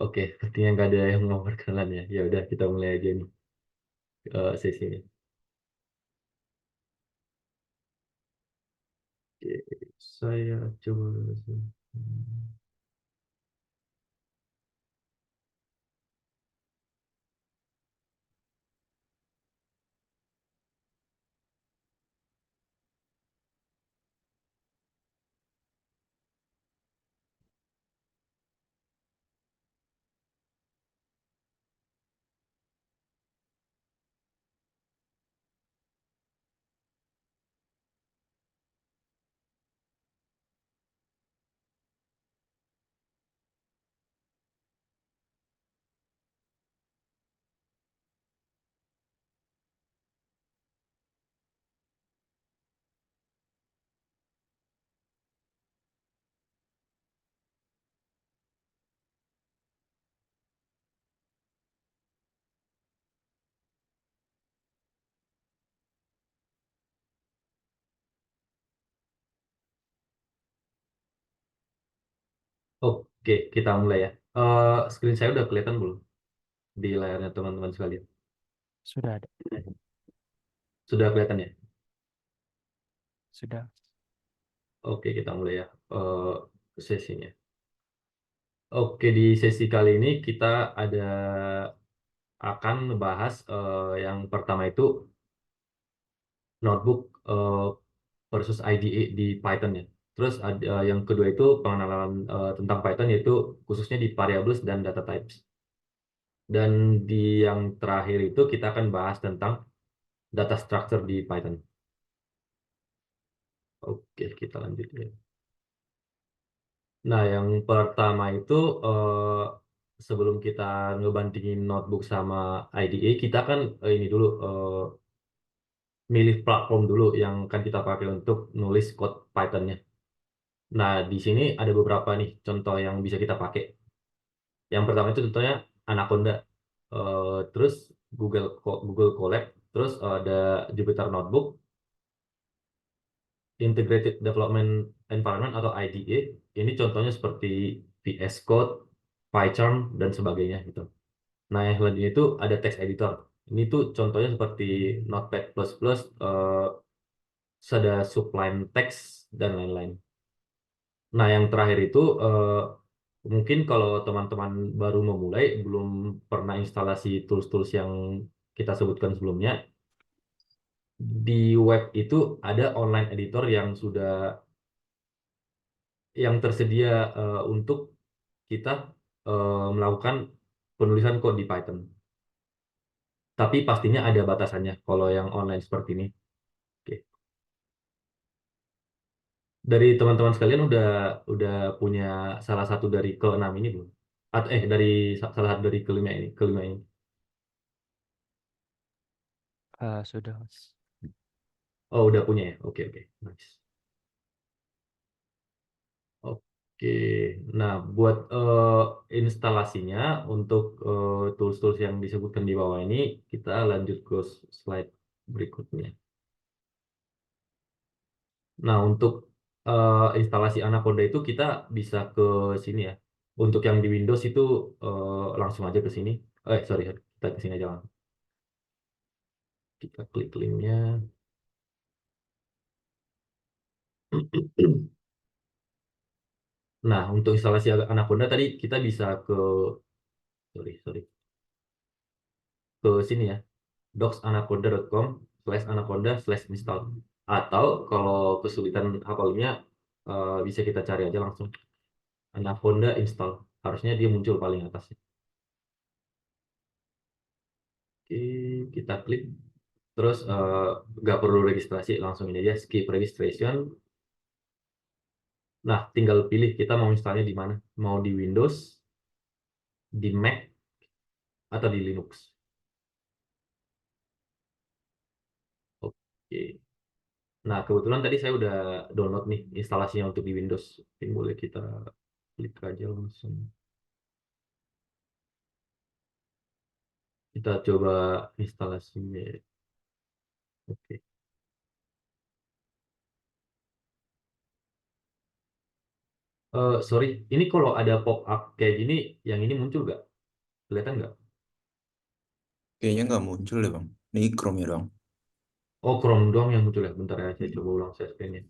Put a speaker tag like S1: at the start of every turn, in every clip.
S1: Oke, sepertinya nggak ada yang mau berkenalan ya. Ya udah kita mulai aja nih sesi ini. Oke, saya coba. Oke, kita mulai ya. Screen saya udah kelihatan belum di layarnya teman-teman sekalian?
S2: Sudah ada,
S1: Sudah kelihatan ya?
S2: sudah.
S1: Oke, kita mulai ya sesinya. Oke, di sesi kali ini kita ada akan membahas yang pertama itu notebook versus IDE di Python ya. Terus ada yang kedua itu pengenalan tentang Python yaitu khususnya di variables dan data types. Dan di yang terakhir itu kita akan bahas tentang data structure di Python. Oke, kita lanjut ya. Nah, yang pertama itu sebelum kita ngebandingin notebook sama IDE, kita kan ini dulu milih platform dulu yang akan kita pakai untuk nulis code Python-nya. Nah, di sini ada beberapa nih contoh yang bisa kita pakai. Yang pertama itu contohnya Anaconda, terus Google Colab, terus ada Jupyter Notebook, Integrated Development Environment atau IDE. Ini contohnya seperti VS Code, PyCharm dan sebagainya gitu. Nah, yang selanjutnya itu ada text editor. Ini tuh contohnya seperti Notepad++, ada Sublime Text dan lain-lain. Nah, yang terakhir itu mungkin kalau teman-teman baru memulai, belum pernah instalasi tools-tools yang kita sebutkan sebelumnya, di web itu ada online editor yang tersedia untuk kita melakukan penulisan kode di Python. Tapi pastinya ada batasannya kalau yang online seperti ini. Oke. Dari teman-teman sekalian udah punya salah satu dari keenam ini belum? Atau dari salah satu dari kelima ini.
S2: Sudah, Mas.
S1: Oh, udah punya ya. Oke, oke. Nice. Oke. Nah, buat instalasinya untuk tools-tools yang disebutkan di bawah ini, kita lanjut ke slide berikutnya. Nah, untuk instalasi Anaconda itu kita bisa ke sini ya. Untuk yang di Windows itu langsung aja ke sini. Sorry, kita ke sini aja langsung. Kita klik linknya. Nah, untuk instalasi Anaconda tadi kita bisa sorry, ke sini ya, docsanaconda.com/anaconda/install. Atau kalau kesulitan hafalnya bisa kita cari aja langsung Anaconda install. Harusnya dia muncul paling atas. Oke, kita klik. Terus nggak perlu registrasi, langsung ini aja skip registration. Nah, tinggal pilih kita mau installnya di mana. Mau di Windows, di Mac, atau di Linux. Oke. Nah, kebetulan tadi saya udah download nih instalasinya untuk di Windows. Mungkin boleh kita klik aja langsung. Kita coba instalasinya. Oke. Sorry, ini kalau ada pop up kayak gini, yang ini muncul nggak? Kelihatan nggak?
S3: Kayaknya nggak muncul deh bang. Ini Chrome ya doang.
S1: Oh, Chrome doang yang muncul ya. Bentar ya, saya
S3: Hmm.
S1: coba ulang share screen-nya.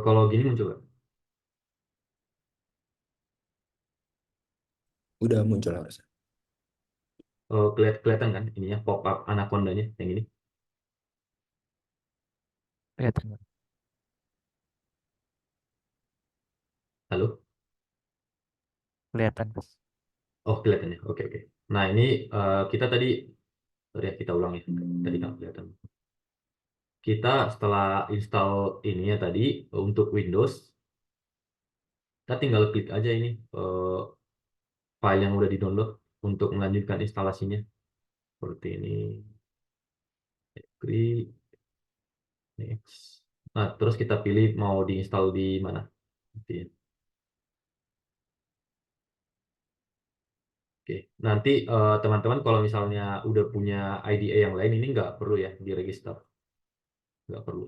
S1: Kalau gini muncul nggak?
S3: Udah muncul harusnya.
S1: Kelihatan kan ininya pop up Anaconda-nya yang ini.
S2: Kelihatan Bang.
S1: Halo?
S2: Kelihatan Mas.
S1: Oh, kelihatan ya. Oke, oke. Nah, ini kita tadi, sorry ya, kita ulang ya. Tadi nggak kelihatan. Kita setelah install ininya tadi untuk Windows, kita tinggal klik aja ini file yang udah di-download untuk melanjutkan instalasinya. Seperti ini. Klik, next. Nah, terus kita pilih mau diinstal di mana. Nanti ya. Oke, nanti teman-teman kalau misalnya udah punya IDE yang lain ini nggak perlu ya diregister, nggak perlu.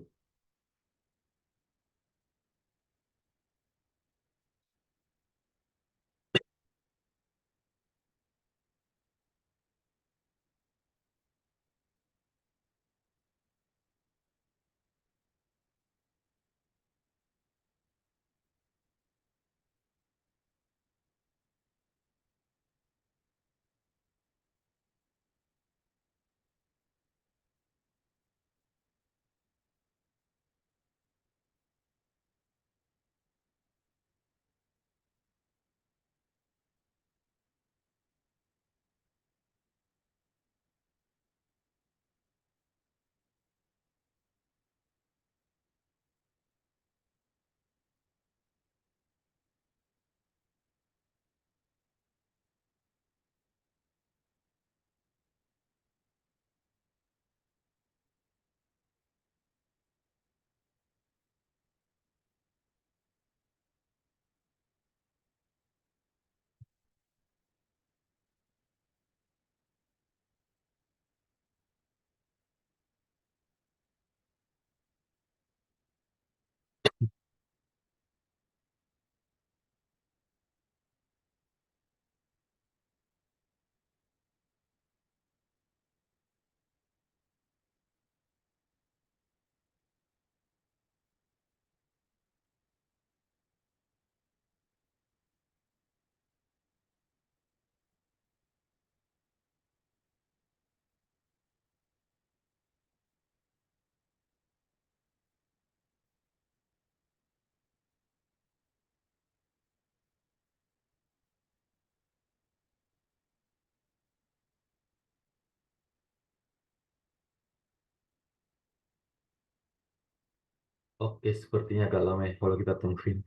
S1: Oke, sepertinya agak lama ya kalau kita tungguin.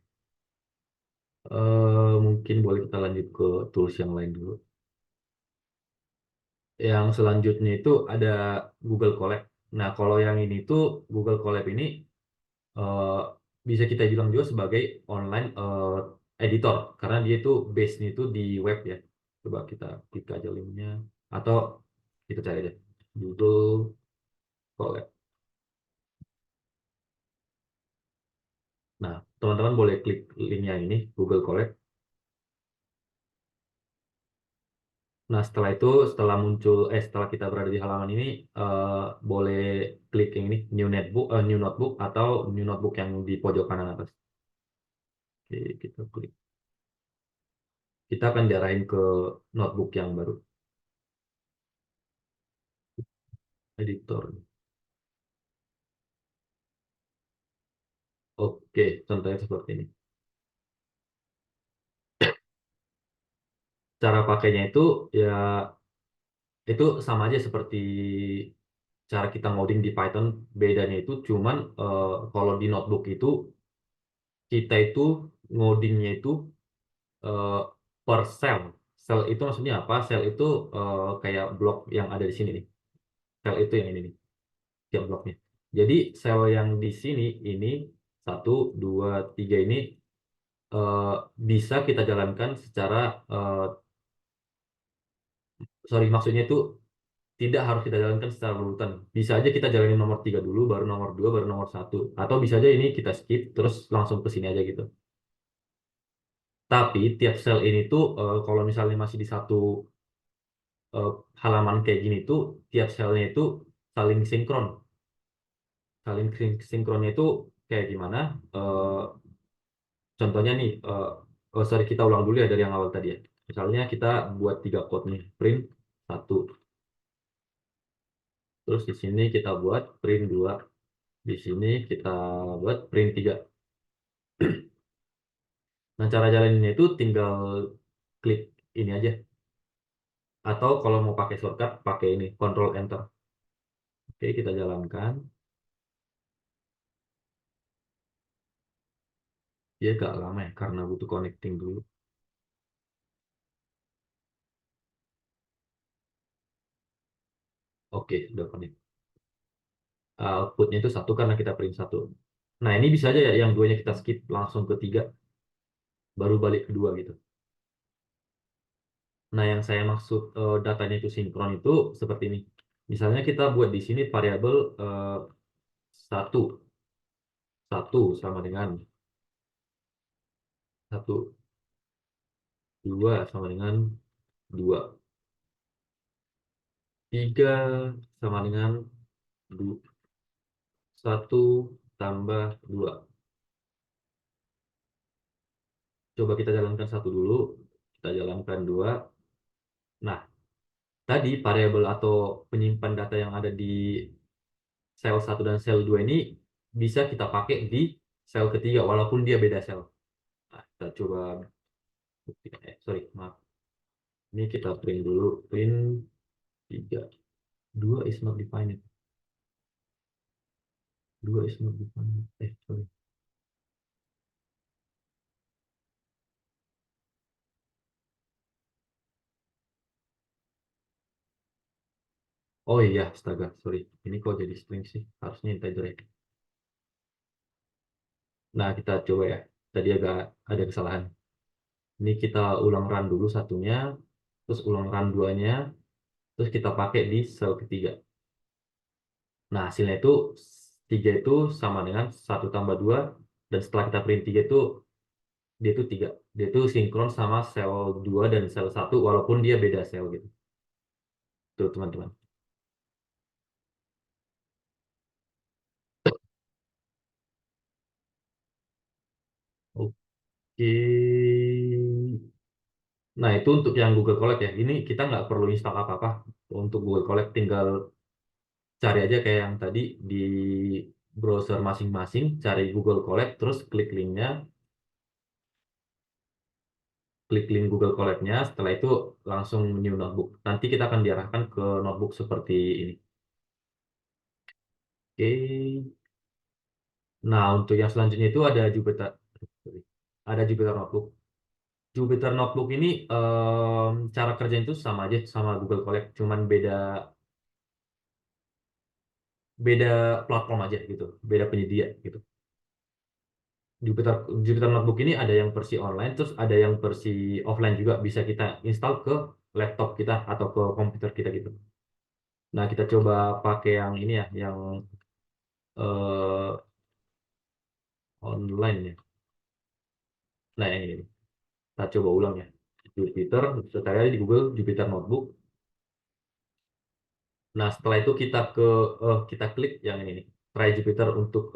S1: Mungkin boleh kita lanjut ke tools yang lain dulu. Yang selanjutnya itu ada Google Colab. Nah, kalau yang ini tuh Google Colab ini eh, bisa kita bilang juga sebagai online editor karena dia itu base-nya itu di web ya. Coba kita klik aja linknya atau kita cari aja Google Colab. Nah, teman-teman boleh klik linknya ini Google Colab. Nah, setelah itu, setelah kita berada di halaman ini, boleh klik yang ini, new notebook atau new notebook yang di pojok kanan atas. Oke, kita klik. Kita akan diarahin ke notebook yang baru, editor. Oke, contohnya seperti ini. Cara pakainya ya itu sama aja seperti cara kita ngoding di Python. Bedanya itu cuman kalau di notebook itu kita itu ngodingnya itu eh, per cell. Cell itu maksudnya apa? Cell itu kayak blok yang ada di sini nih. Cell itu yang ini nih. tiap bloknya. Jadi sel yang di sini ini 1, 2, 3 ini bisa kita jalankan secara sorry, maksudnya itu tidak harus kita jalankan secara berurutan. Bisa aja kita jalanin nomor 3 dulu, baru nomor 2, baru nomor 1. Atau bisa aja ini kita skip, terus langsung ke sini aja gitu. Tapi tiap sel ini tuh kalau misalnya masih di satu eh, halaman kayak gini tuh, tiap selnya itu saling sinkron. Sinkronnya itu kayak gimana? Eh, Contohnya nih, oh sorry, kita ulang dulu ya dari yang awal tadi ya. Misalnya kita buat 3 quote nih, print 1. Terus di sini kita buat print 2. Di sini kita buat print 3. Nah, cara jalaninnya itu tinggal klik ini aja. Atau kalau mau pakai shortcut, pakai ini, Control Enter. Oke, kita jalankan. Dia agak lama ya, karena butuh connecting dulu. Oke, udah connect. Outputnya itu 1 karena kita print 1. Nah, ini bisa aja ya, yang duanya kita skip langsung ke 3, baru balik ke 2 gitu. Nah, yang saya maksud datanya itu sinkron itu seperti ini. Misalnya kita buat di sini variabel 1. 1 sama dengan 1. 2 sama dengan 2. 3 sama dengan 1 tambah 2. Coba kita jalankan 1 dulu. Kita jalankan 2. Nah, tadi variabel atau penyimpan data yang ada di sel 1 dan sel 2 ini bisa kita pakai di sel ketiga walaupun dia beda sel. Nah, kita coba buktikan. Sorry, maaf. Ini kita print dulu. Print 3. 2 is not defined. 2 is not defined. Sorry. Oh iya, astaga, sorry. Ini kok jadi string sih? Harusnya integer ya. Nah, kita coba ya. Tadi agak ada kesalahan. Ini kita ulang run dulu satunya, terus ulang run duanya, terus kita pakai di sel ketiga. Nah, hasilnya itu 3 itu sama dengan 1 tambah 2, dan setelah kita print 3 itu, dia itu 3. Dia itu sinkron sama sel 2 dan sel 1, walaupun dia beda sel gitu. Tuh, teman-teman. Oke. Nah, itu untuk yang Google Colab ya. Ini kita nggak perlu install apa-apa untuk Google Colab. Tinggal cari aja kayak yang tadi di browser masing-masing, cari Google Colab, terus klik link Google Colab-nya. Setelah itu langsung new notebook. Nanti kita akan diarahkan ke notebook seperti ini. Oke. Nah, untuk yang selanjutnya itu ada Jupyter. Ada Jupyter Notebook. Jupyter Notebook ini cara kerjanya itu sama aja sama Google Colab, cuman beda beda platform aja gitu, beda penyedia gitu. Jupyter Jupyter Notebook ini ada yang versi online, terus ada yang versi offline juga, bisa kita install ke laptop kita atau ke komputer kita gitu. Nah, kita coba pakai yang ini ya, yang eh, online ya. Nah, yang ini nih. Kita coba ulang ya. Jupyter, kita cari aja di Google Jupyter Notebook. Nah, setelah itu kita klik yang ini nih, try Jupyter untuk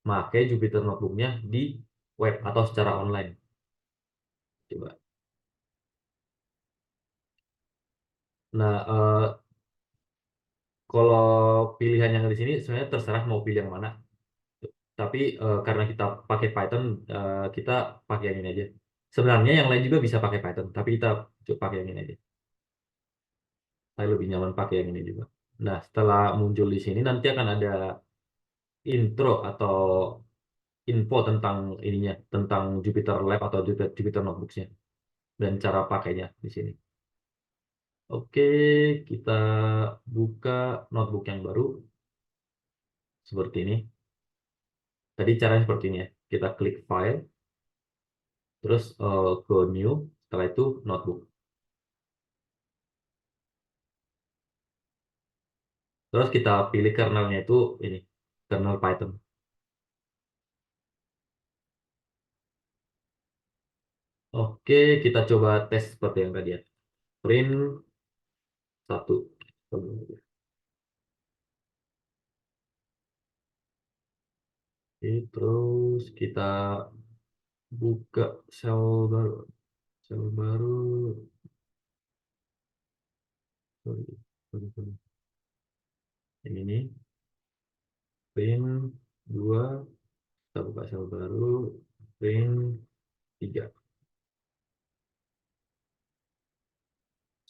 S1: pakai Jupyter Notebooknya di web atau secara online. Coba. Nah, kalau pilihan yang di sini sebenarnya terserah mau pilih yang mana. Tapi karena kita pakai Python, kita pakai yang ini aja. Sebenarnya yang lain juga bisa pakai Python, tapi kita coba pakai yang ini aja. Saya lebih nyaman pakai yang ini juga. Nah, setelah muncul di sini nanti akan ada intro atau info tentang ininya, tentang Jupyter Lab atau Jupyter Notebooks-nya dan cara pakainya di sini. Oke, kita buka notebook yang baru. seperti ini. Tadi caranya seperti ini ya. Kita klik file, terus ke new, setelah itu notebook. Terus kita pilih kernelnya itu ini, kernel Python. Oke, kita coba tes seperti yang tadi ya. Print 1. Oke, terus kita buka sel baru. Sel baru. Sorry. Yang ini. Print 2. Kita buka sel baru. Print 3.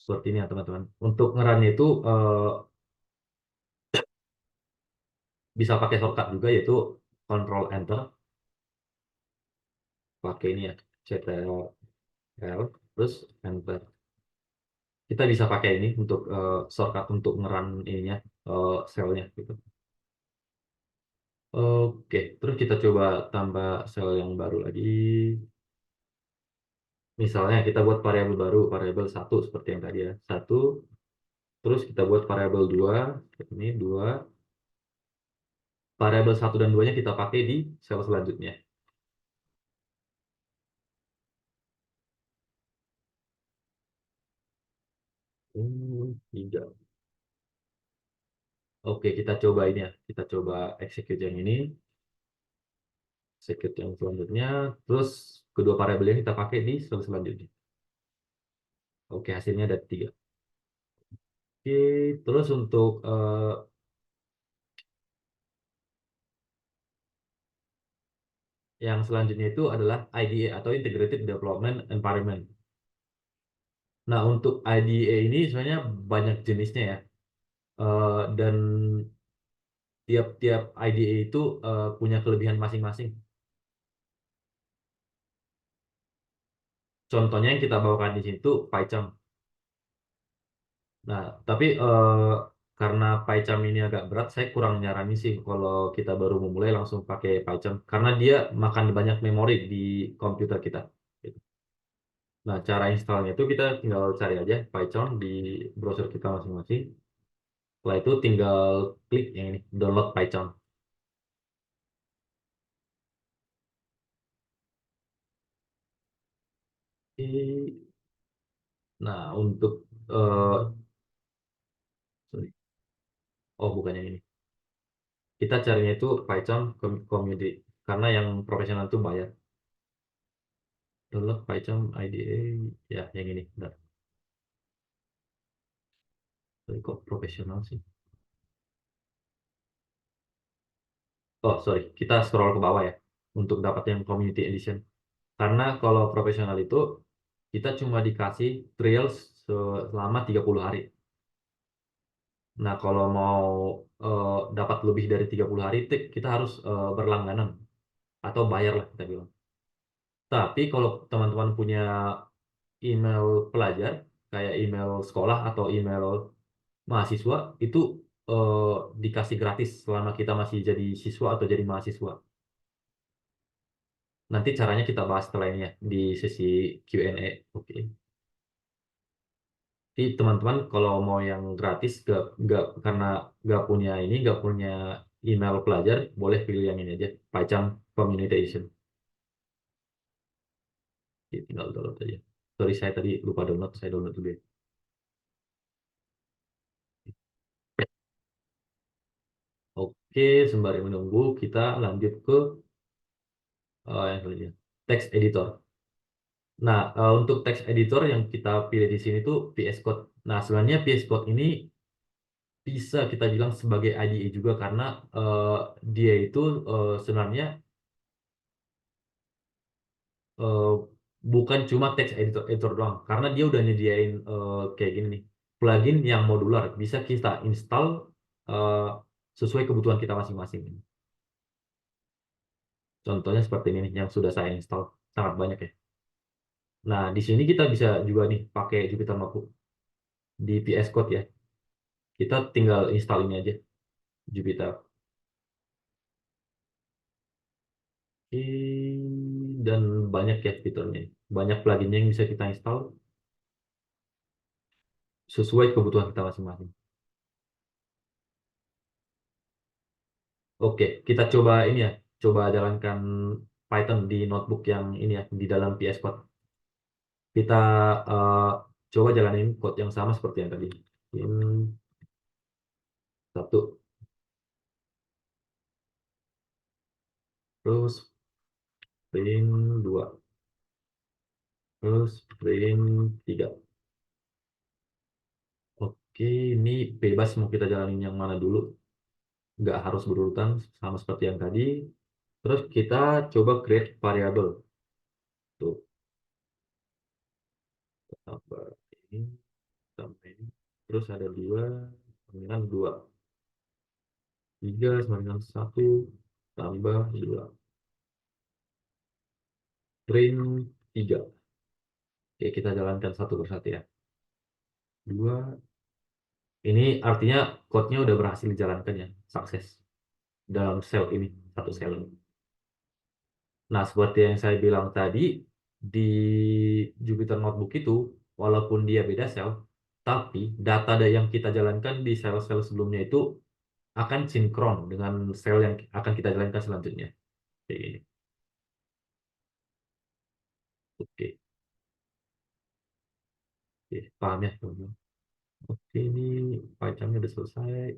S1: Seperti ini ya teman-teman. Untuk ngerannya itu bisa pakai shortcut juga, yaitu Control Enter. Pakai ini ya, Ctrl terus Enter. Kita bisa pakai ini untuk shortcut untuk ngeran ininya, selnya gitu. Oke, terus kita coba tambah sel yang baru lagi. Misalnya kita buat variabel baru, variabel 1 seperti yang tadi ya. 1, terus kita buat variabel 2, ini 2. Variabel 1 dan 2-nya kita pakai di sel selanjutnya. 3. Oke, kita coba ini ya. Kita coba execute yang ini. Execute yang selanjutnya. Terus kedua variabel yang kita pakai di sel selanjutnya. Oke, hasilnya ada 3. Oke, terus untuk yang selanjutnya itu adalah IDE atau Integrated Development Environment. Nah, untuk IDE ini sebenarnya banyak jenisnya ya. Dan tiap-tiap IDE itu punya kelebihan masing-masing. Contohnya yang kita bawakan di sini tuh PyCharm. Nah, tapi karena PyCharm ini agak berat, saya kurang nyaranin sih kalau kita baru memulai langsung pakai PyCharm. Karena dia makan banyak memori di komputer kita. Gitu. Nah, cara installnya itu kita tinggal cari aja PyCharm di browser kita masing-masing. Setelah itu tinggal klik yang ini, download PyCharm. Nah, untuk sorry. Oh, bukan yang ini. Kita carinya itu PyCharm Community karena yang profesional itu bayar. Download PyCharm IDE ya, yang ini. Bentar. Sorry, kok profesional sih? Oh, sorry. Kita scroll ke bawah ya untuk dapat yang Community Edition. Karena kalau profesional itu kita cuma dikasih trials selama 30 hari. Nah, kalau mau dapat lebih dari 30 hari, kita harus berlangganan atau bayar lah kita bilang. Tapi kalau teman-teman punya email pelajar, kayak email sekolah atau email mahasiswa, itu eh, dikasih gratis selama kita masih jadi siswa atau jadi mahasiswa. Nanti caranya kita bahas setelah ini ya, di sesi Q&A. Oke. Jadi teman-teman kalau mau yang gratis, karena nggak punya email pelajar, boleh pilih yang ini aja, PyCharm Community Edition. Jadi tinggal download aja. Sorry, saya tadi lupa download, saya download dulu ya. Oke, sembari menunggu, kita lanjut ke yang selanjutnya, text editor. Nah, untuk text editor yang kita pilih di sini tuh VS Code. Nah, sebenarnya VS Code ini bisa kita bilang sebagai IDE juga karena dia itu sebenarnya eh, bukan cuma text editor doang, karena dia udah nyediain kayak gini nih, plugin yang modular, bisa kita install eh, sesuai kebutuhan kita masing-masing. Contohnya seperti ini nih, yang sudah saya install, sangat banyak ya. Nah, di sini kita bisa juga nih pakai Jupyter Notebook di VS Code ya. Kita tinggal install ini aja, Jupyter. Oke, dan banyak ya fiturnya. Banyak pluginnya yang bisa kita install sesuai kebutuhan kita masing-masing. Oke, kita coba ini ya, coba jalankan Python di notebook yang ini ya, di dalam VS Code. Kita eh, coba jalanin code yang sama seperti yang tadi. Ini satu, terus print dua, terus print tiga. Oke, ini bebas mau kita jalanin yang mana dulu. Nggak harus berurutan, sama seperti yang tadi. Terus kita coba create variable. Tuh, tambah ini, tambah ini. Terus ada dua, dengan dua. Tiga sama dengan satu, tambah dua. Print tiga. Oke, kita jalankan satu persatu ya. Dua. Ini artinya code-nya udah berhasil dijalankan ya, sukses. Dalam sel ini, satu sel ini. Nah, seperti yang saya bilang tadi, di Jupyter Notebook itu, walaupun dia beda sel, tapi data yang kita jalankan di sel-sel sebelumnya itu akan sinkron dengan sel yang akan kita jalankan selanjutnya. Kayak gini. Oke, oke, paham ya, teman-teman? Oke, ini Python-nya udah selesai.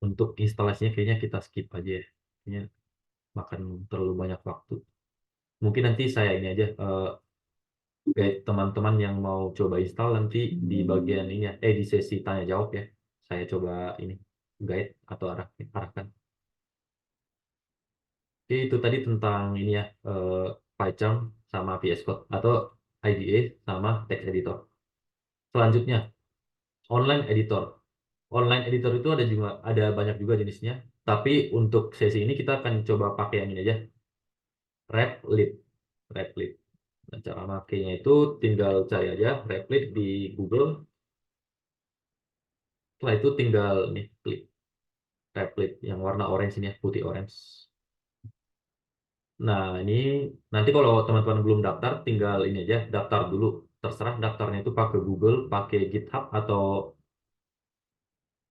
S1: Untuk instalasinya kayaknya kita skip aja ya. Kayaknya makan terlalu banyak waktu. Mungkin nanti saya ini aja guide teman-teman yang mau coba install nanti di bagian ini ya, di sesi tanya jawab ya. Saya coba ini guide atau arahkan. Oke, itu tadi tentang ini ya, PyCharm sama VS Code atau IDE sama text editor. Selanjutnya, online editor. Online editor itu ada banyak juga jenisnya. Tapi untuk sesi ini kita akan coba pakai yang ini aja, Replit. Replit. Nah, cara makainya itu tinggal cari aja Replit di Google. Setelah itu tinggal nih klik Replit yang warna orange ini ya, putih orange. Nah, ini nanti kalau teman-teman belum daftar, tinggal ini aja, daftar dulu. Terserah daftarnya itu pakai Google, pakai GitHub, atau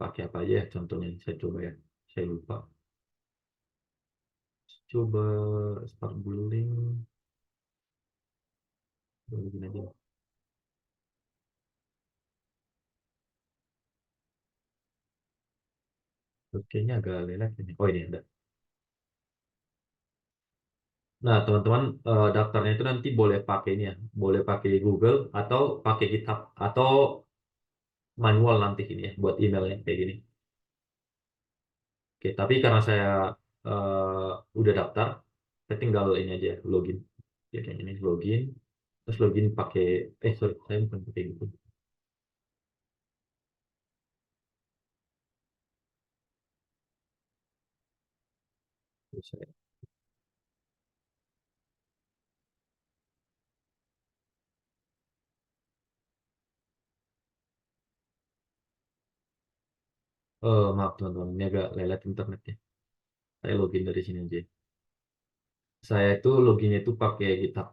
S1: pakai apa aja ya contohnya. Saya coba ya, saya lupa. Coba start building. Begini aja. Kayaknya agak lelet ini. Oh ini ada. Nah, teman-teman, daftarnya itu nanti boleh pakai ini ya, boleh pakai Google atau pakai GitHub atau manual nanti ini ya buat emailnya kayak gini. Oke, tapi karena saya udah daftar, saya tinggal ini aja login. Ya kayak ini login, terus login pakai sorry, saya bukan pakai gitu. Terus saya, maaf teman-teman, ini agak lelet internetnya. Saya login dari sini aja. Saya itu loginnya itu pakai GitHub.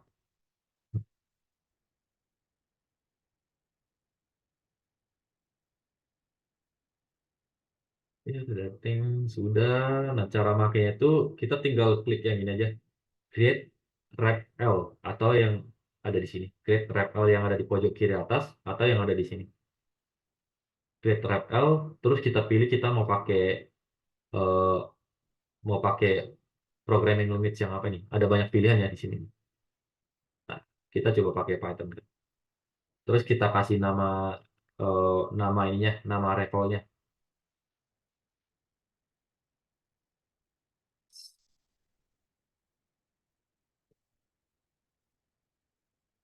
S1: Ya sudah, ting, sudah. Nah, cara makainya itu kita tinggal klik yang ini aja, create REPL atau yang ada di sini. Create REPL yang ada di pojok kiri atas atau yang ada di sini. Create REPL, terus kita pilih kita eh, mau pakai programming language yang apa nih? Ada banyak pilihan ya di sini. Nah, kita coba pakai Python. Terus kita kasih nama ininya, nama REPL-nya.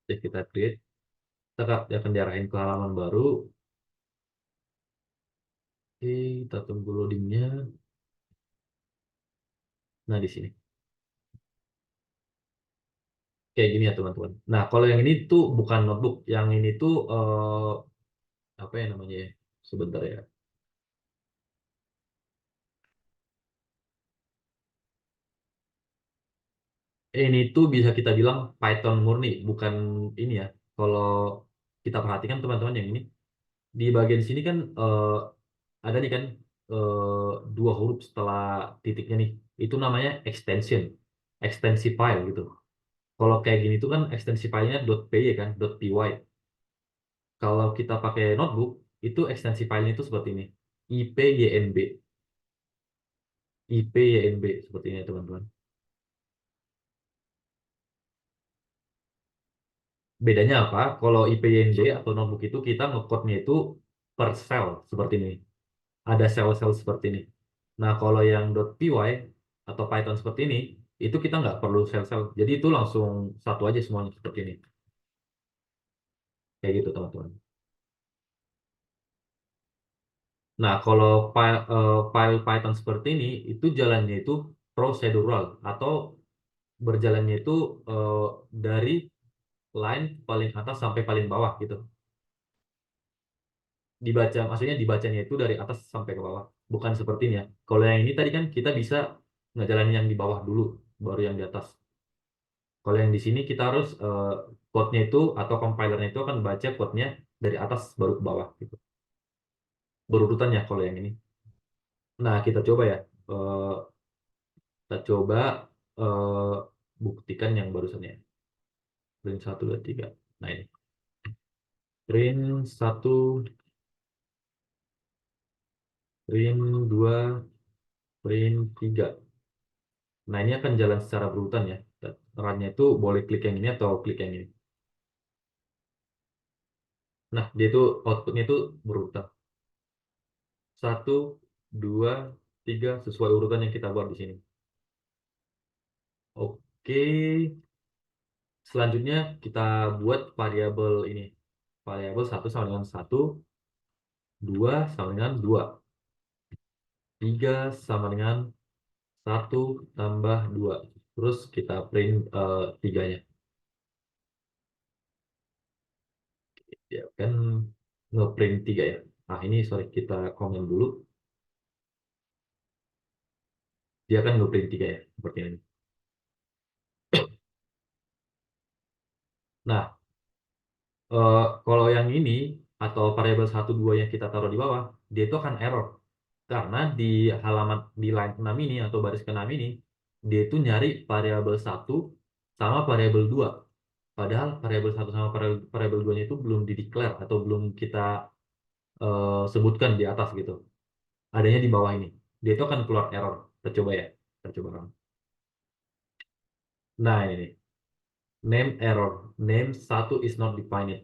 S1: Jadi kita create, dia akan diarahin ke halaman baru. Oke, kita tunggu loadingnya. Nah, di sini. Kayak gini ya teman-teman. Nah, kalau yang ini tuh bukan notebook. Yang ini tuh apa ya namanya ya? Sebentar ya. Ini tuh bisa kita bilang Python murni, bukan ini ya. Kalau kita perhatikan teman-teman yang ini, di bagian sini kan ada nih kan dua huruf setelah titiknya nih. Itu namanya extension, ekstensi file gitu. Kalau kayak gini tuh kan ekstensi filenya .py kan, .py. Kalau kita pakai notebook, itu ekstensi filenya itu seperti ini. IPYNB, IPYNB seperti ini teman-teman. Bedanya apa? Kalau IPYNB atau notebook itu kita ngecode-nya itu per cell seperti ini. Ada sel-sel seperti ini. Nah, kalau yang .py atau Python seperti ini, itu kita nggak perlu sel-sel. Jadi itu langsung satu aja semuanya seperti ini. Kayak gitu teman-teman. Nah, kalau file Python seperti ini, itu jalannya itu procedural atau berjalannya itu eh, dari line paling atas sampai paling bawah gitu. Dibaca, maksudnya dibacanya itu dari atas sampai ke bawah. Bukan seperti ini ya. Kalau yang ini tadi kan kita bisa ngejalanin yang di bawah dulu, baru yang di atas. Kalau yang di sini kita harus code-nya itu atau compilernya itu akan baca code-nya dari atas baru ke bawah gitu. Berurutannya kalau yang ini. Nah, kita coba ya. Eh, kita coba eh, buktikan yang barusan ya. Print 1, 2, 3. Nah, ini. Print 1, print 2, print 3. Nah, ini akan jalan secara berurutan ya. Run-nya itu boleh klik yang ini atau klik yang ini. Nah, dia itu outputnya itu berurutan. 1, 2, 3 sesuai urutan yang kita buat di sini. Oke, selanjutnya kita buat variabel ini. Variabel 1 sama dengan 1, 2 sama dengan 2, 3 sama dengan 1 tambah 2. Terus kita print 3-nya. Ya kan ngeprint 3 ya. Nah, ini sorry kita komen dulu. Dia kan ngeprint 3 ya, seperti ini. Nah, kalau yang ini atau variabel 1 2 yang kita taruh di bawah, dia itu akan error. Karena di halaman di line 6 ini atau baris ke-6 ini, dia itu nyari variabel 1 sama variabel 2. Padahal variabel 1 sama variabel 2-nya itu belum di-declare atau belum kita sebutkan di atas gitu. Adanya di bawah ini. Dia itu akan keluar error. Kita coba ya. Kita coba run. Nah, ini nih. Name error. Name 1 is not defined.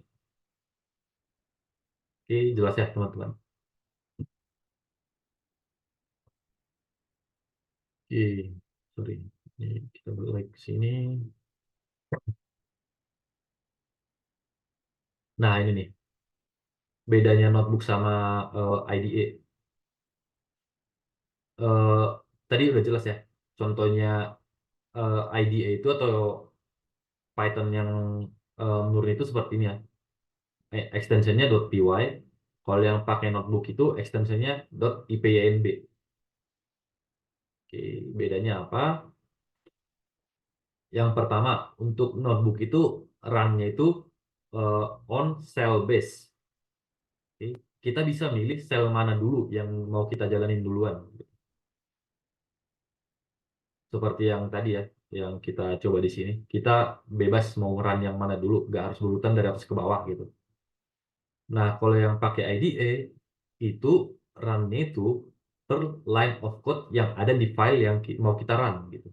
S1: Oke, jelas ya teman-teman. Oke, sorry. Ini kita balik lagi ke sini. Nah, ini nih. Bedanya notebook sama IDE. Eh, Tadi udah jelas ya. Contohnya IDE itu atau Python yang murni itu seperti ini ya. Extensionnya .py. Kalau yang pakai notebook itu extensionnya .ipynb. Oke, bedanya apa? Yang pertama, untuk notebook itu run-nya itu eh, on cell base. Oke, kita bisa milih sel mana dulu yang mau kita jalanin duluan. Seperti yang tadi ya, yang kita coba di sini. Kita bebas mau run yang mana dulu, nggak harus berurutan dari atas ke bawah gitu. Nah, kalau yang pakai IDE, itu run-nya itu per line of code yang ada di file yang mau kita run gitu.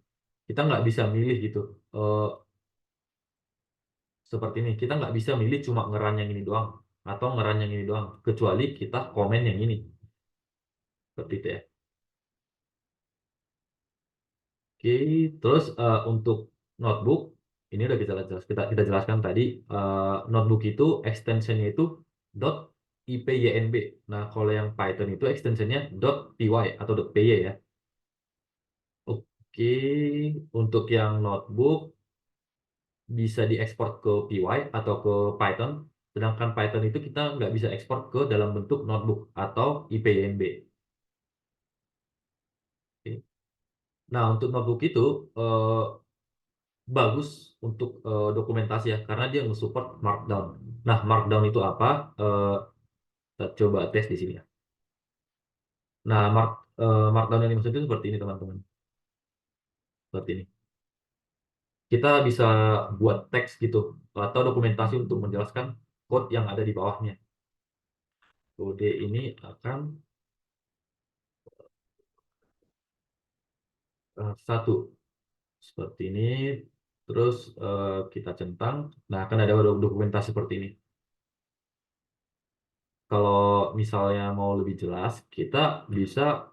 S1: Kita nggak bisa milih gitu. Eh, Seperti ini, kita nggak bisa milih cuma ngeran yang ini doang atau ngeran yang ini doang, kecuali kita komen yang ini. Seperti itu ya. Oke, terus untuk notebook, ini udah kita jelaskan tadi, notebook itu extensionnya itu .ipynb. Nah, kalau yang Python itu extensionnya .py atau .py ya. Oke, untuk yang notebook bisa diekspor ke py atau ke Python, sedangkan Python itu kita nggak bisa ekspor ke dalam bentuk notebook atau ipynb. Oke. Nah, untuk notebook itu bagus untuk dokumentasi ya, karena dia nge-support Markdown. Nah, Markdown itu apa? Kita coba tes di sini ya. Nah, Markdown yang dimaksud itu seperti ini teman-teman. Seperti ini. Kita bisa buat teks gitu atau dokumentasi untuk menjelaskan code yang ada di bawahnya. Kode ini akan satu seperti ini, terus kita centang. Nah, akan ada dokumentasi seperti ini. Kalau misalnya mau lebih jelas, kita bisa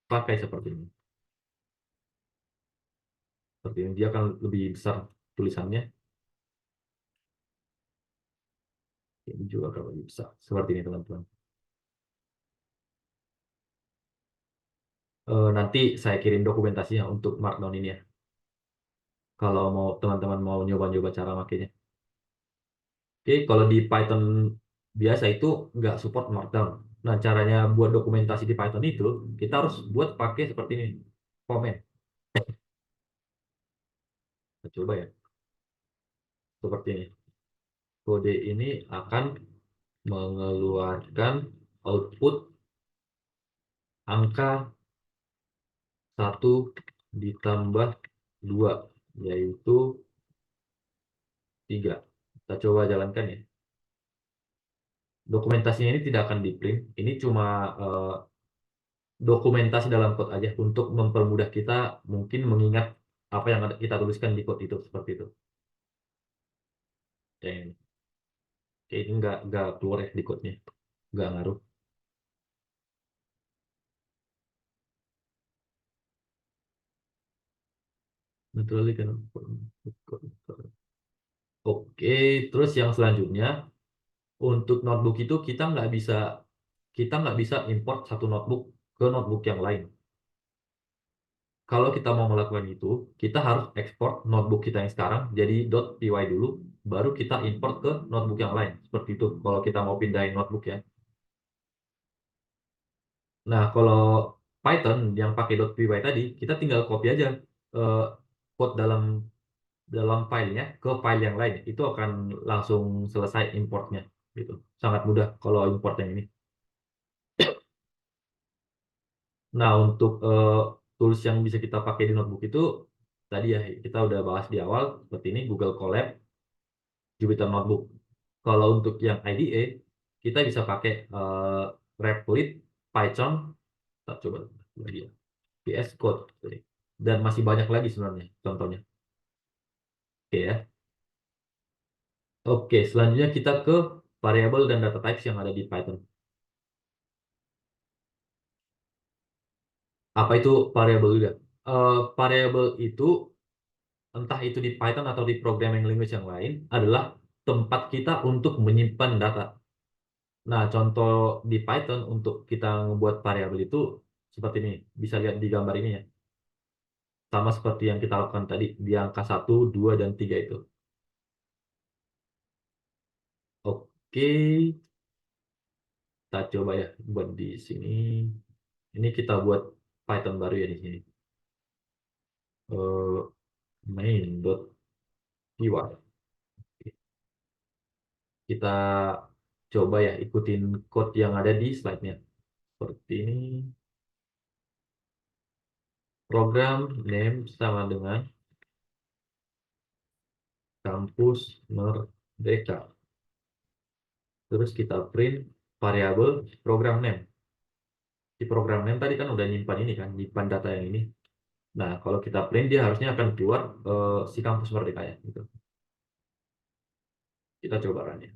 S1: pakai seperti ini. Seperti ini, dia akan lebih besar tulisannya. Ini juga akan lebih besar. Seperti ini teman-teman. Nanti saya kirim dokumentasinya untuk Markdown ini ya. Kalau mau teman-teman mau nyoba-nyoba cara makainya. Oke, kalau di Python biasa itu nggak support Markdown. Nah, caranya buat dokumentasi di Python itu, kita harus buat pakai seperti ini. Comment. Kita coba ya. Seperti ini. Kode ini akan mengeluarkan output angka 1 ditambah 2, yaitu 3. Kita coba jalankan ya. Dokumentasinya ini tidak akan di print. Ini cuma dokumentasi dalam code aja untuk mempermudah kita mungkin mengingat apa yang kita tuliskan di code itu, seperti itu. Yang ini nggak keluar ya di code-nya, nggak ngaruh. Naturally kan. Oke, terus yang selanjutnya untuk notebook itu kita nggak bisa import satu notebook ke notebook yang lain. Kalau kita mau melakukan itu, kita harus ekspor notebook kita yang sekarang jadi .py dulu, baru kita import ke notebook yang lain. Seperti itu kalau kita mau pindahin notebook ya. Nah, kalau Python yang pakai .py tadi, kita tinggal copy aja eh, code dalam filenya ke file yang lain. Itu akan langsung selesai importnya. Gitu. Sangat mudah kalau import yang ini. Nah, untuk tools yang bisa kita pakai di notebook itu, tadi ya kita udah bahas di awal, seperti ini, Google Colab, Jupyter Notebook. Kalau untuk yang IDE, kita bisa pakai Replit, Python, kita coba lagi ya, VS Code. Dan masih banyak lagi sebenarnya contohnya. Oke ya. Oke, selanjutnya kita ke variable dan data types yang ada di Python. Apa itu variable juga? Variable itu entah itu di Python atau di programming language yang lain adalah tempat kita untuk menyimpan data. Nah, contoh di Python untuk kita membuat variabel itu seperti ini. Bisa lihat di gambar ini ya. Sama seperti yang kita lakukan tadi di angka 1, 2, dan 3 itu. Oke, kita coba ya buat di sini. Ini kita buat Python baru ya di sini. Main.py. Kita coba ya ikutin code yang ada di slide-nya. Seperti ini. Program name sama dengan kampus Merdeka. Terus kita print variabel program name. Di program name tadi kan udah nyimpan ini kan, nyimpan data yang ini. Nah, kalau kita print dia harusnya akan keluar si kampus Merdeka ya. Gitu. Kita coba run ya.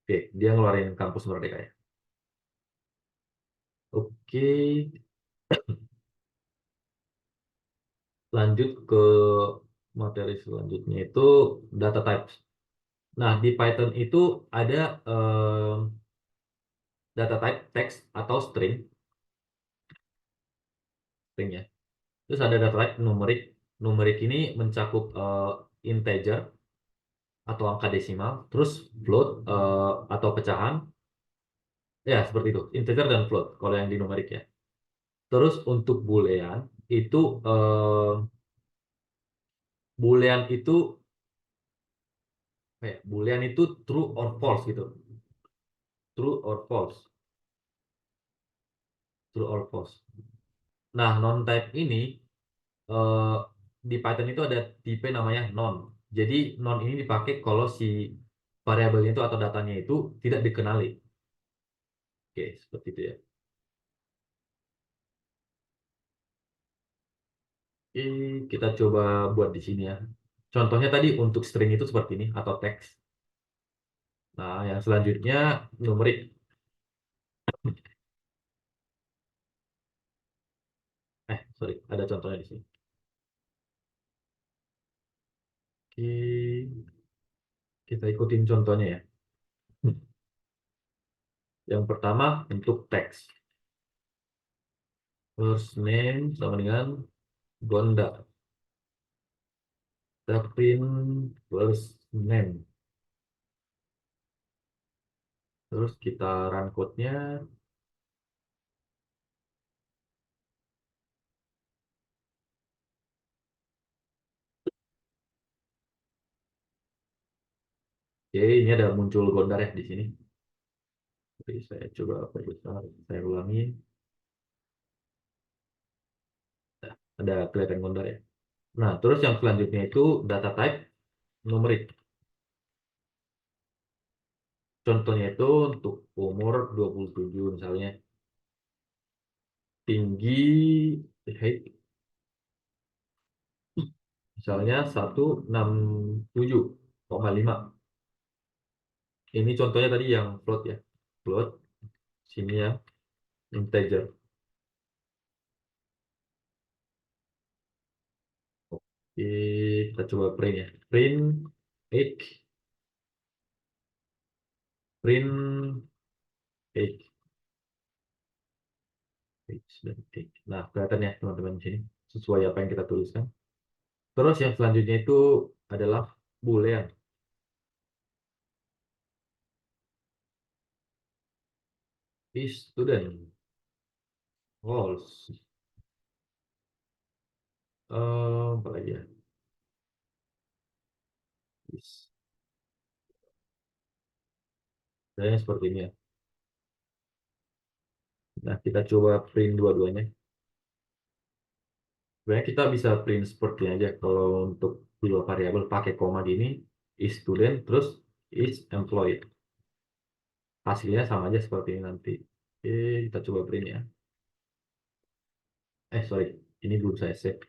S1: Oke, dia ngeluarin kampus Merdeka ya. Oke, lanjut ke materi selanjutnya itu data types. Nah, di Python itu ada data type text atau string ya. Terus ada data type numerik. Numerik ini mencakup integer atau angka desimal, terus float atau pecahan. Ya, seperti itu. Integer dan float kalau yang di numerik ya. Terus untuk boolean itu boolean itu boolean itu true or false gitu. True or false. True or false. Nah, non-type ini eh, di Python itu ada tipe namanya non. Jadi non ini dipakai kalau si variabelnya itu atau datanya itu tidak dikenali. Oke, seperti itu ya. Oke, kita coba buat di sini ya. Contohnya tadi untuk string itu seperti ini atau teks. Nah, yang selanjutnya numerik. Sorry, ada contohnya di sini. Oke, kita ikutin contohnya ya. Yang pertama untuk teks. First name sama dengan Gonda. Kita print first name. Terus kita run code-nya. Oke, ini ada muncul Gondar ya di sini. Jadi saya coba perbesar, saya ulangi. Nah, ada kelihatan Gondar ya. Nah, terus yang selanjutnya itu data type numerik. Contohnya itu untuk umur 27 misalnya. Tinggi, height, misalnya 167,5. Ini contohnya tadi yang float ya. Float, sini ya, integer. Oke, kita coba print ya. Print age, print age, age dan age. Nah, kelihatan ya teman-teman di sini sesuai apa yang kita tuliskan. Terus yang selanjutnya itu adalah boolean. Is student false. Apa lagi ya? Is. Kayaknya seperti ini ya. Nah, kita coba print dua-duanya. Sebenarnya kita bisa print seperti ini aja. Kalau untuk dua variabel pakai koma gini, is student terus is employed. Hasilnya sama aja seperti ini nanti. Oke, kita coba print ya. Sorry, ini belum saya save.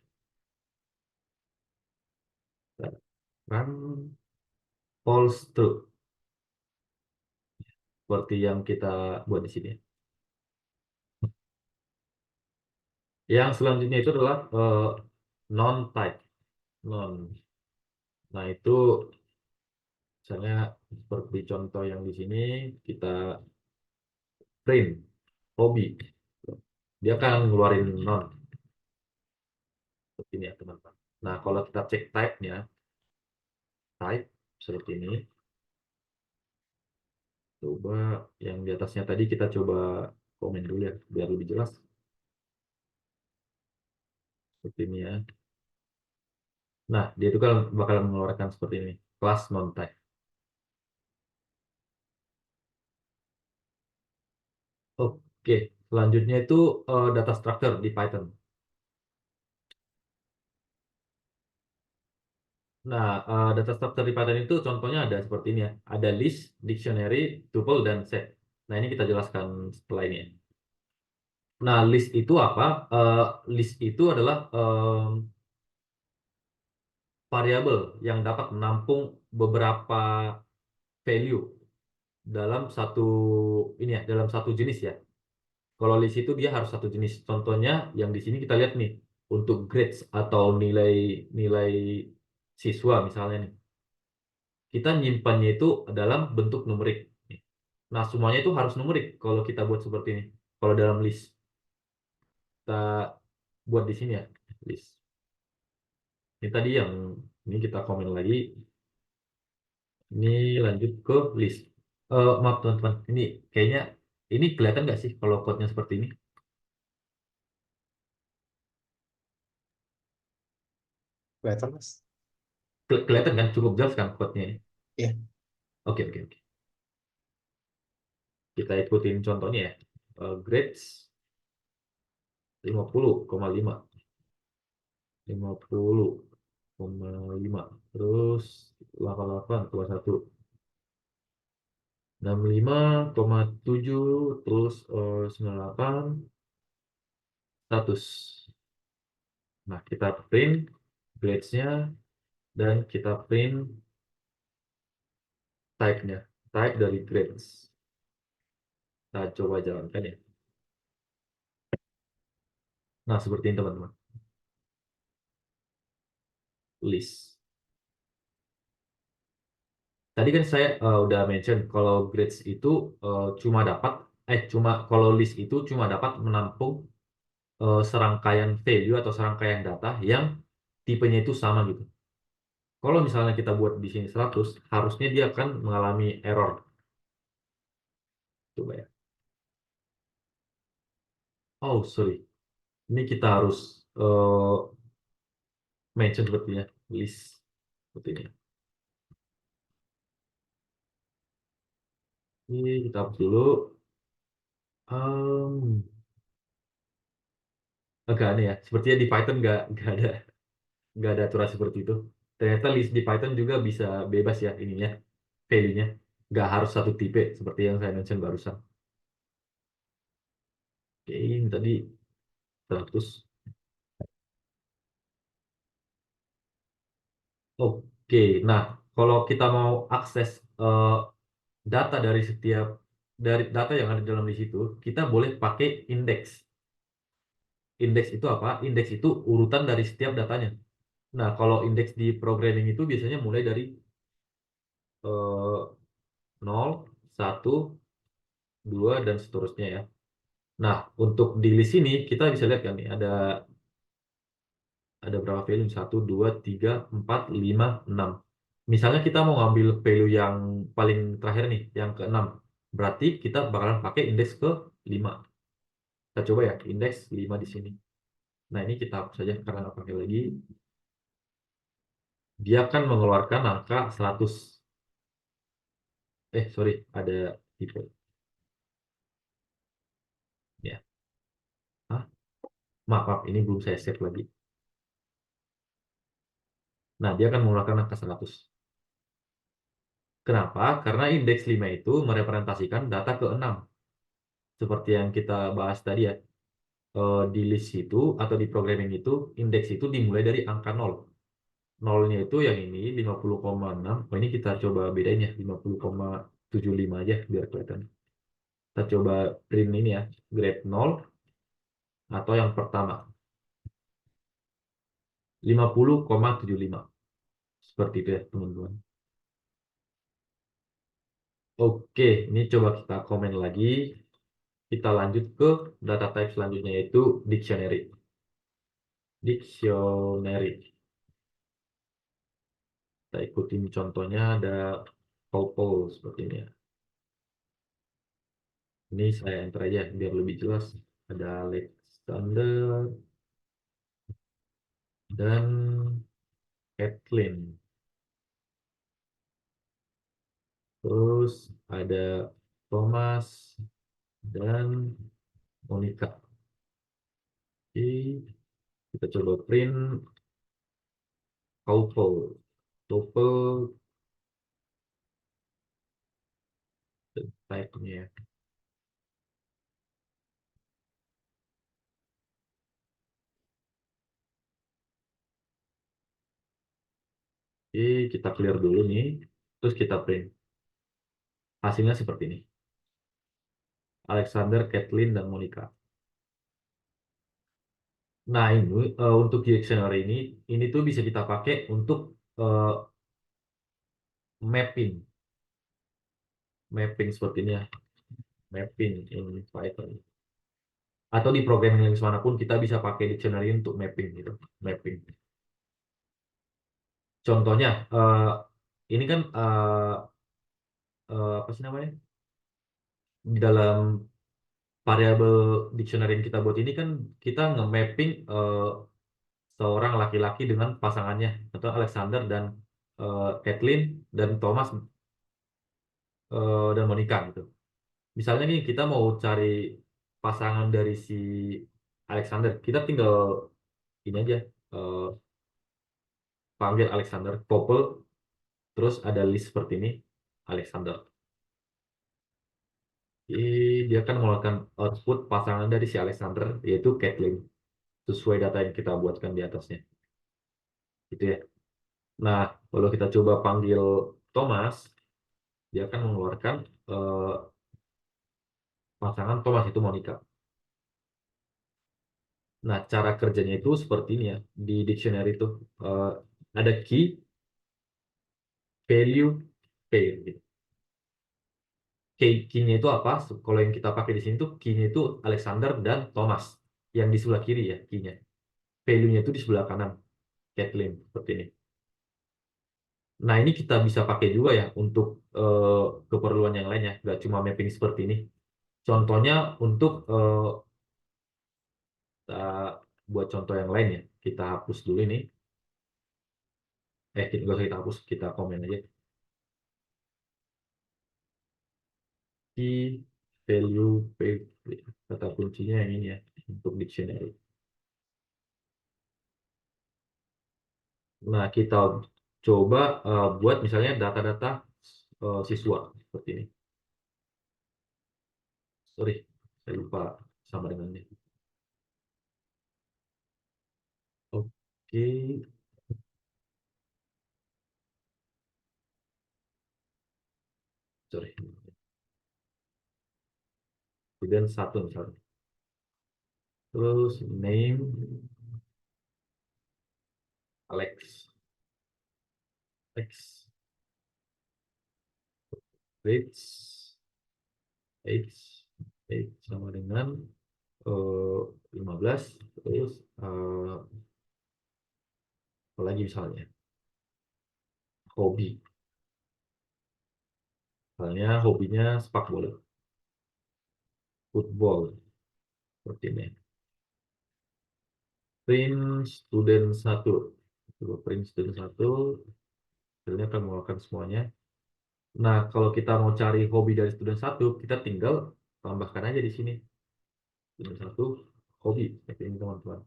S1: Run false true. Seperti yang kita buat di sini. Yang selanjutnya itu adalah non-type. Non. Nah, itu misalnya seperti contoh yang di sini, kita print hobi. Dia akan ngeluarin non. Seperti ini ya, teman-teman. Nah, kalau kita cek type-nya, type seperti ini. Coba yang di atasnya tadi kita coba komen dulu ya, biar lebih jelas. Seperti ini ya. Nah, dia itu kan bakal mengeluarkan seperti ini, kelas non-type. Oke, selanjutnya itu data structure di Python. Nah, data structure di Python itu contohnya ada seperti ini ya. Ada list, dictionary, tuple, dan set. Nah, ini kita jelaskan setelah ini ya. Nah, list itu apa? List itu adalah variabel yang dapat menampung beberapa value dalam satu ini ya, dalam satu jenis ya. Kalau list itu dia harus satu jenis. Contohnya yang di sini kita lihat nih untuk grades atau nilai siswa misalnya nih. Kita nyimpannya itu dalam bentuk numerik. Nah, semuanya itu harus numerik kalau kita buat seperti ini. Kalau dalam list kita buat di sini ya, list. Ini tadi yang ini kita komen lagi. Ini lanjut ke list. Maaf teman-teman, ini kayaknya ini kelihatan nggak sih kalau code-nya seperti ini?
S3: Kelihatan, Mas?
S1: Kelihatan kan, cukup jelas kan code-nya ini.
S3: Iya.
S1: Oke, oke, oke. Kita ikutin contohnya ya. Grades 50,5. 50,5. Terus 88,1. 65,7. Terus 98. 100. Nah, kita print grades-nya dan kita print type-nya. Type dari grades. Kita coba jalankan ya. Nah, seperti ini teman-teman. List. Tadi kan saya udah mention kalau grades itu kalau list itu cuma dapat menampung serangkaian value atau serangkaian data yang tipenya itu sama gitu. Kalau misalnya kita buat di sini 100, harusnya dia akan mengalami error. Coba ya. Oh, sorry. Ini kita harus mention sepertinya list seperti ini. Ini kita hapus dulu. Um, Agak aneh ya. Sepertinya di Python nggak ada aturan seperti itu. Ternyata list di Python juga bisa bebas ya ininya, value-nya. Nggak harus satu tipe seperti yang saya mention barusan. Oke, ini tadi 100. Oke, nah kalau kita mau akses data dari data yang ada dalam list itu, kita boleh pakai indeks. Indeks itu apa? Indeks itu urutan dari setiap datanya. Nah, kalau indeks di programming itu biasanya mulai dari 0, 1, 2, dan seterusnya ya. Nah, untuk di list ini kita bisa lihat kan nih ada berapa value? 1, 2, 3, 4, 5, 6. Misalnya kita mau ngambil value yang paling terakhir nih, yang ke-6. Berarti kita bakalan pakai indeks ke-5. Kita coba ya, indeks 5 di sini. Nah, ini kita hapus saja karena nggak pakai lagi. Dia akan mengeluarkan angka 100. Sorry, ada tipe. Ya. Hah? Maaf, maaf, ini belum saya save lagi. Nah, dia akan mengeluarkan angka 100. Kenapa? Karena indeks 5 itu merepresentasikan data ke-6. Seperti yang kita bahas tadi ya. Di list itu atau di programming itu, indeks itu dimulai dari angka 0. Nolnya itu yang ini 50,6. Oh, ini kita coba bedain ya, 50,75 aja biar kelihatan. Kita coba print ini ya, grade 0 atau yang pertama 50,75. Seperti itu ya teman-teman. Oke, ini coba kita komen lagi. Kita lanjut ke data type selanjutnya yaitu dictionary. Dictionary. Kita ikutin contohnya ada tuple seperti ini ya. Ini saya enter aja biar lebih jelas. Ada Alexander dan Kathleen. Terus ada Thomas dan Monica. Oke, kita coba print tuple. Tuple type-nya ya. Oke, kita clear dulu nih. Terus kita print. Hasilnya seperti ini. Alexander, Kathleen, dan Monica. Nah, ini untuk dictionary ini tuh bisa kita pakai untuk eh, mapping. Mapping seperti ini ya. Mapping in Python. Atau di programming language manapun kita bisa pakai dictionary untuk mapping gitu. Mapping. Contohnya, ini kan apa sih namanya? Di dalam variabel dictionary yang kita buat ini kan kita nge-mapping seorang laki-laki dengan pasangannya, atau Alexander dan Kathleen dan Thomas dan Monica gitu. Misalnya nih kita mau cari pasangan dari si Alexander, kita tinggal ini aja, eh, panggil Alexander couple, terus ada list seperti ini, Alexander. Dia akan mengeluarkan output pasangan dari si Alexander, yaitu Kathleen, sesuai data yang kita buatkan di atasnya. Gitu ya. Nah, kalau kita coba panggil Thomas, dia akan mengeluarkan pasangan Thomas itu Monica. Nah, cara kerjanya itu seperti ini ya. Di dictionary itu ada key, value, pair gitu. Key-nya itu apa? Kalau yang kita pakai di sini tuh key-nya itu Alexander dan Thomas. Yang di sebelah kiri ya key-nya. Value-nya itu di sebelah kanan. Kathleen seperti ini. Nah, ini kita bisa pakai juga ya untuk keperluan yang lainnya. Nggak cuma mapping seperti ini. Contohnya untuk kita buat contoh yang lain ya. Kita hapus dulu ini. Nggak usah kita hapus, kita komen aja. Key, value, pair. Kata kuncinya yang ini ya. Untuk dictionary. Nah, kita coba buat misalnya data-data siswa seperti ini. Sorry, saya lupa sama dengannya. Oke, sorry. Kemudian satu misalnya. Terus name Alex. X. Rates. Age. Age sama dengan 15. Terus apa lagi misalnya? Hobi. Misalnya hobinya sepak bola. Football. Seperti ini. Print student 1. Coba print student 1. Hasilnya akan mengeluarkan semuanya. Nah, kalau kita mau cari hobi dari student 1, kita tinggal tambahkan aja di sini. Student 1, hobi. Seperti ini teman-teman.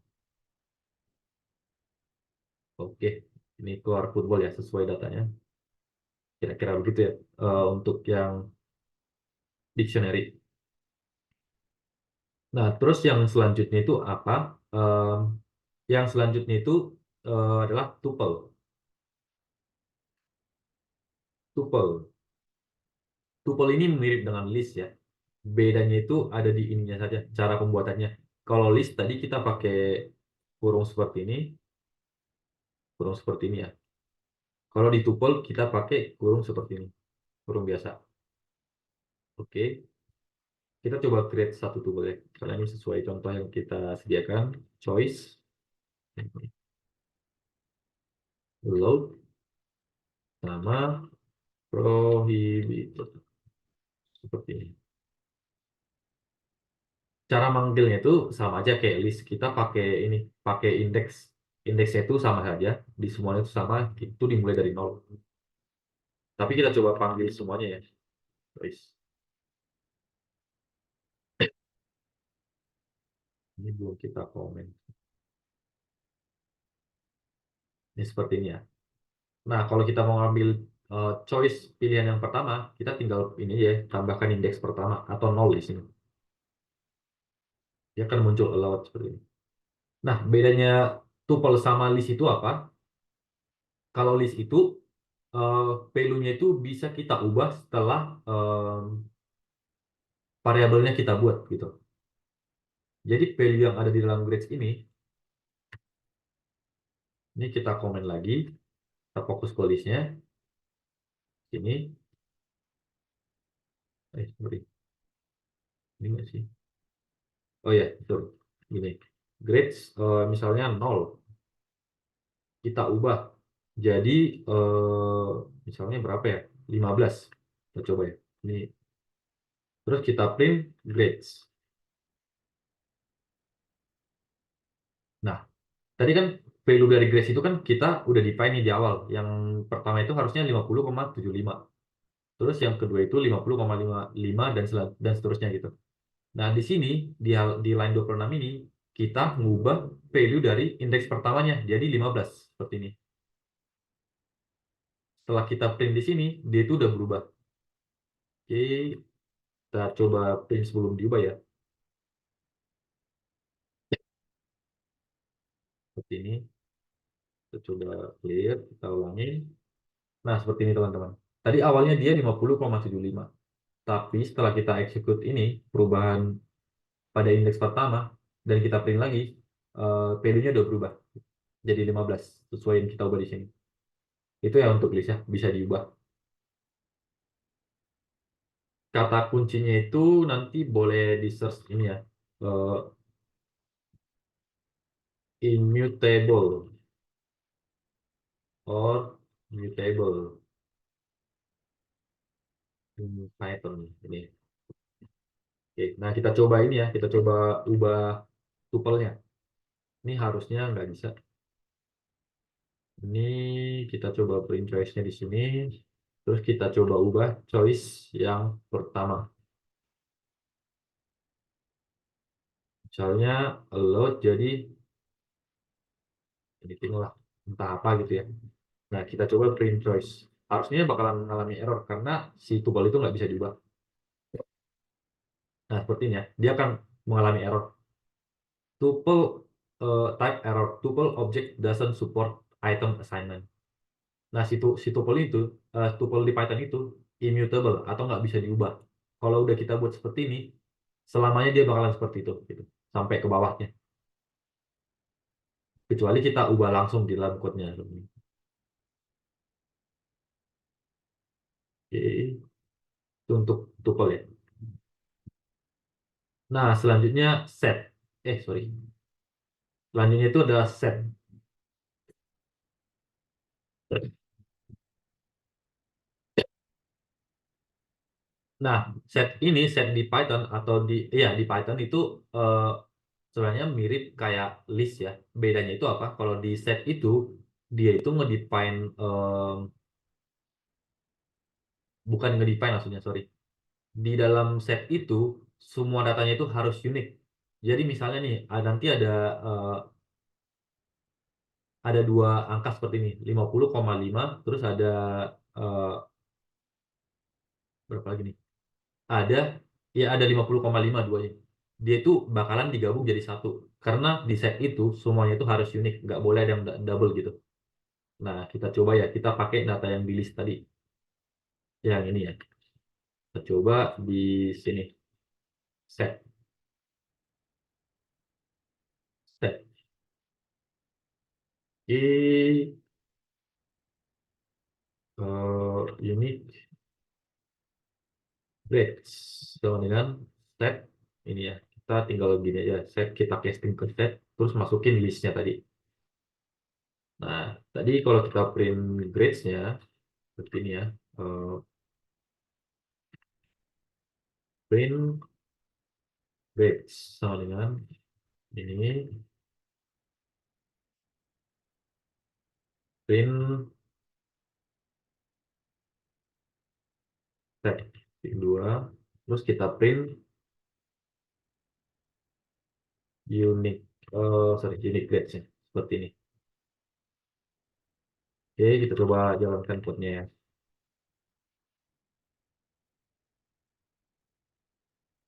S1: Oke, ini keluar football ya, sesuai datanya. Kira-kira begitu ya, untuk yang dictionary. Nah, terus yang selanjutnya itu apa? Yang selanjutnya itu adalah tuple. Tuple. Tuple ini mirip dengan list ya. Bedanya itu ada di ininya saja, cara pembuatannya. Kalau list tadi kita pakai kurung seperti ini, ya. Kalau di tuple kita pakai kurung seperti ini, kurung biasa. Oke, kita coba create satu tuple ya. Karena ini sesuai contoh yang kita sediakan. Choice, load, nama, prohibited. Seperti ini. Cara manggilnya itu sama aja kayak list. Kita pakai ini, pakai indeks. Indeksnya itu sama saja. Di semuanya itu sama. Itu dimulai dari 0. Tapi kita coba panggil semuanya ya. Choice. Ini belum kita komen. Ini seperti ini ya. Nah, kalau kita mau ngambil choice pilihan yang pertama, kita tinggal ini ya, tambahkan indeks pertama atau 0 di sini. Dia akan muncul allowed seperti ini. Nah, bedanya tuple sama list itu apa? Kalau list itu value-nya itu bisa kita ubah setelah variabelnya kita buat gitu. Jadi value yang ada di dalam grades ini kita komen lagi, kita fokus ke listnya. Ini, sorry. Ini nggak sih? Oh ya, betul. Gini, grades misalnya 0, kita ubah jadi misalnya berapa ya? 15. Kita coba ya. Ini. Terus kita print grades. Nah, tadi kan value dari grades itu kan kita udah define nih di awal. Yang pertama itu harusnya 50,75. Terus yang kedua itu 50,55 dan seterusnya gitu. Nah, di sini di line 26 ini kita ngubah value dari indeks pertamanya jadi 15 seperti ini. Setelah kita print di sini, dia itu udah berubah. Oke, kita coba print sebelum diubah ya. Seperti ini. Kita coba clear, kita ulangi. Nah, seperti ini teman-teman. Tadi awalnya dia 50,75. Tapi setelah kita execute ini, perubahan pada indeks pertama, dan kita print lagi, value-nya udah berubah. Jadi 15, sesuai yang kita ubah di sini. Itu ya untuk listnya, bisa diubah. Kata kuncinya itu nanti boleh di search ini ya. Immutable or mutable in Python ini. Oke, nah kita coba ini ya, kita coba ubah tuple-nya. Ini harusnya nggak bisa. Ini kita coba print choice-nya di sini. Terus kita coba ubah choice yang pertama. Misalnya load jadi anything lah, entah apa gitu ya. Nah, kita coba print choice. Harusnya bakalan mengalami error karena si tuple itu nggak bisa diubah. Nah, sepertinya dia akan mengalami error. Tuple type error. Tuple object doesn't support item assignment. Nah, si tuple itu, tuple di Python itu immutable atau nggak bisa diubah. Kalau udah kita buat seperti ini, selamanya dia bakalan seperti itu, gitu, sampai ke bawahnya. Kecuali kita ubah langsung di dalam code-nya. Oke, itu untuk tuple ya. Nah, selanjutnya set. Sorry. Selanjutnya itu adalah set. Nah, set di Python atau di Python itu eh, sebenarnya mirip kayak list ya. Bedanya itu apa? Kalau di set itu dia itu ngedefine bukan ngedefine maksudnya, sorry. Di dalam set itu semua datanya itu harus unik. Jadi misalnya nih, nanti eh, ada dua angka seperti ini, 50,5 terus ada eh, berapa lagi nih? Ada 50,5 duanya. Dia itu bakalan digabung jadi satu. Karena di set itu semuanya itu harus unik, nggak boleh ada yang double gitu. Nah, kita coba ya, kita pakai data yang di list tadi. Yang ini ya. Kita coba di sini. Set. Set. Unique breaks sama dengan set ini ya. Kita tinggal gini aja, set kita casting ke set, terus masukin listnya tadi. Nah, tadi kalau kita print grades-nya seperti ini ya. Print grades sama dengan ini, print set 2, terus kita print unique unique grades nya seperti ini. Oke, kita coba jalankan code-nya ya.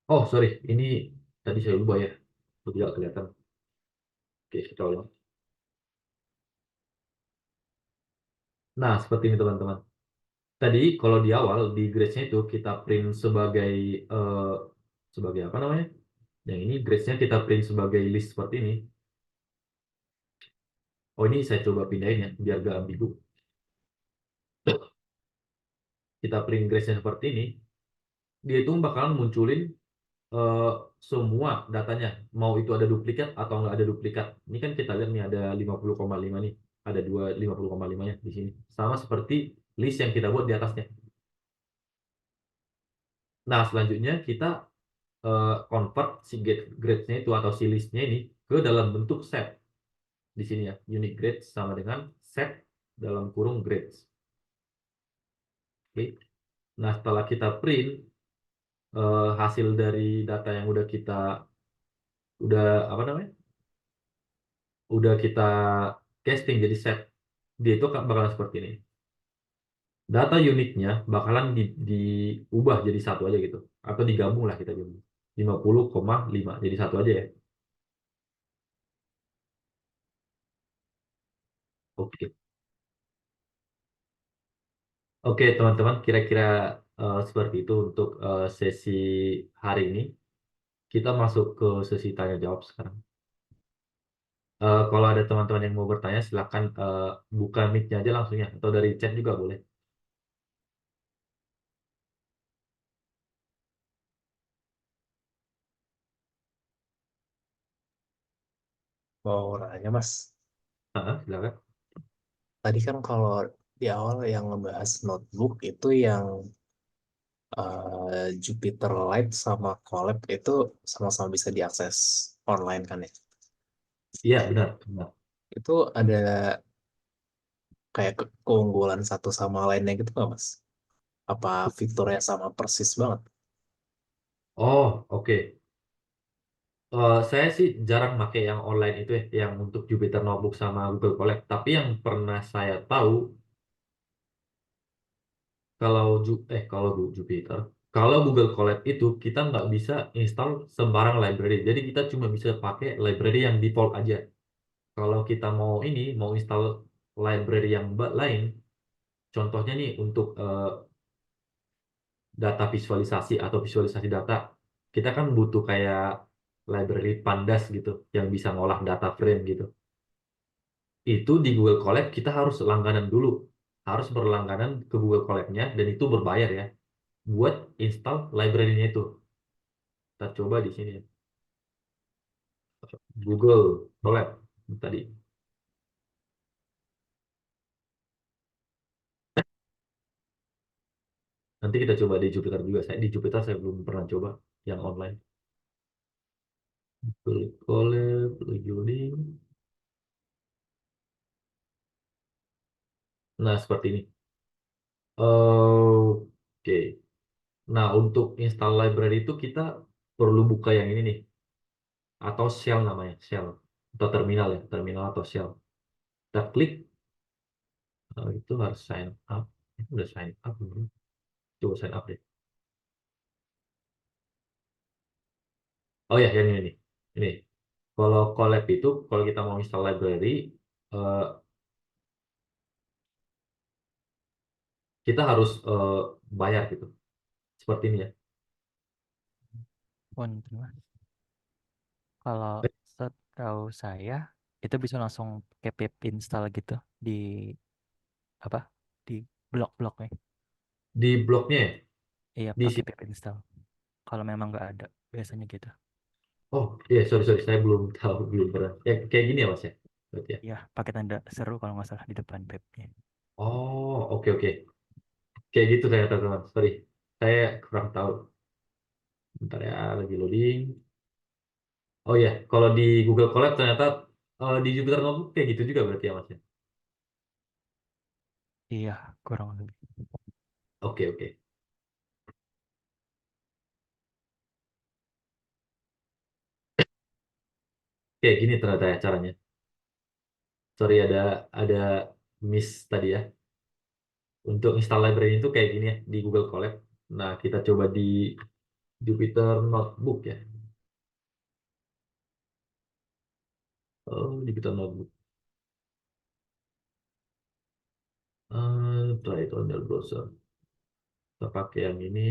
S1: Oh, sorry, ini tadi saya ubah ya, tidak kelihatan. Oke, kita ulang. Nah, seperti ini teman-teman. Tadi kalau di awal di grades-nya itu kita print eh, sebagai apa namanya? Yang ini grades-nya kita print sebagai list seperti ini. Oh, ini saya coba pindahin ya biar gak ambigu. Kita print grades-nya seperti ini, dia itu bakalan munculin eh, semua datanya, mau itu ada duplikat atau nggak ada duplikat. Ini kan kita lihat nih ada 50,5 nih, ada 50,5-nya di sini. Sama seperti list yang kita buat di atasnya. Nah, selanjutnya kita convert si grades-nya itu atau si listnya ini ke dalam bentuk set. di sini ya, unique grades sama dengan set dalam kurung grades. Oke. Nah, setelah kita print hasil dari data yang udah apa namanya? Udah kita casting jadi set, dia itu bakalan seperti ini. Data uniknya bakalan diubah jadi satu aja gitu, atau digabung lah kita gabung 50,5 jadi satu aja ya. Oke. Oke, teman-teman, kira-kira seperti itu untuk sesi hari ini. Kita masuk ke sesi tanya jawab sekarang. Kalau ada teman-teman yang mau bertanya, silakan buka mic-nya aja langsung ya, atau dari chat juga boleh.
S4: Mau nanya Mas,
S1: Silakan.
S4: tadi kan kalau di awal yang ngebahas notebook itu yang Jupyter Lite sama Colab itu sama-sama bisa diakses online kan ya?
S1: Iya, benar, benar.
S4: Itu ada kayak keunggulan satu sama lainnya gitu nggak Mas? Apa fiturnya sama persis banget?
S1: Oh, oke. Saya sih jarang pakai yang online itu ya, yang untuk Jupyter Notebook sama Google Colab. Tapi yang pernah saya tahu, kalau Jupyter, kalau Google Colab itu kita nggak bisa install sembarang library. Jadi kita cuma bisa pakai library yang default aja. Kalau kita mau install library yang lain, contohnya nih untuk data visualisasi atau visualisasi data, kita kan butuh kayak library Pandas gitu, yang bisa ngolah data frame gitu. Itu di Google Colab kita harus langganan dulu, harus berlangganan ke Google Colab-nya dan itu berbayar ya, buat install library-nya itu. Kita coba di sini ya. Google Colab tadi. Nanti kita coba di Jupyter juga. Di Jupyter saya belum pernah coba yang online. Google Colab, loading. Nah, seperti ini. Oke. Nah, untuk install library itu kita perlu buka yang ini nih, atau shell namanya, shell atau terminal ya, terminal atau shell. Kita klik, itu harus sign up. Itu udah sign up belum? Coba sign up deh. Oh ya, yang ini nih. Ini. Kalau collab itu, kalau kita mau install library, eh, kita harus bayar gitu. Seperti ini ya.
S2: Punten, Mas. Kalau
S1: Eh,
S2: setahu saya itu bisa langsung pakai pip install gitu di apa? Di blok-bloknya.
S1: Di blognya ya?
S2: Iya,
S1: Di
S2: pakai
S1: sini.
S2: pip install. Kalau memang nggak ada, biasanya gitu.
S1: Oh, iya, sorry, sorry. Saya belum tahu, belum pernah. Ya, kayak gini ya, Mas ya? Berarti ya.
S2: Iya, pakai tanda seru kalau nggak salah di depan pipnya.
S1: Oh, oke, oke. Kayak gitu ternyata, teman. Sorry. Saya kurang tahu. Bentar ya, lagi loading. Oh ya, kalau di Google Colab ternyata di Jupyter Notebook kayak gitu juga berarti ya, Mas ya?
S2: Iya, kurang lebih.
S1: Oke, oke. Kayak gini ternyata ya caranya. Sorry, ada miss tadi ya. Untuk install library itu kayak gini ya di Google Colab. Nah, kita coba di Jupyter Notebook ya. Oh, Jupyter Notebook. Try it on your browser. Kita pakai yang ini.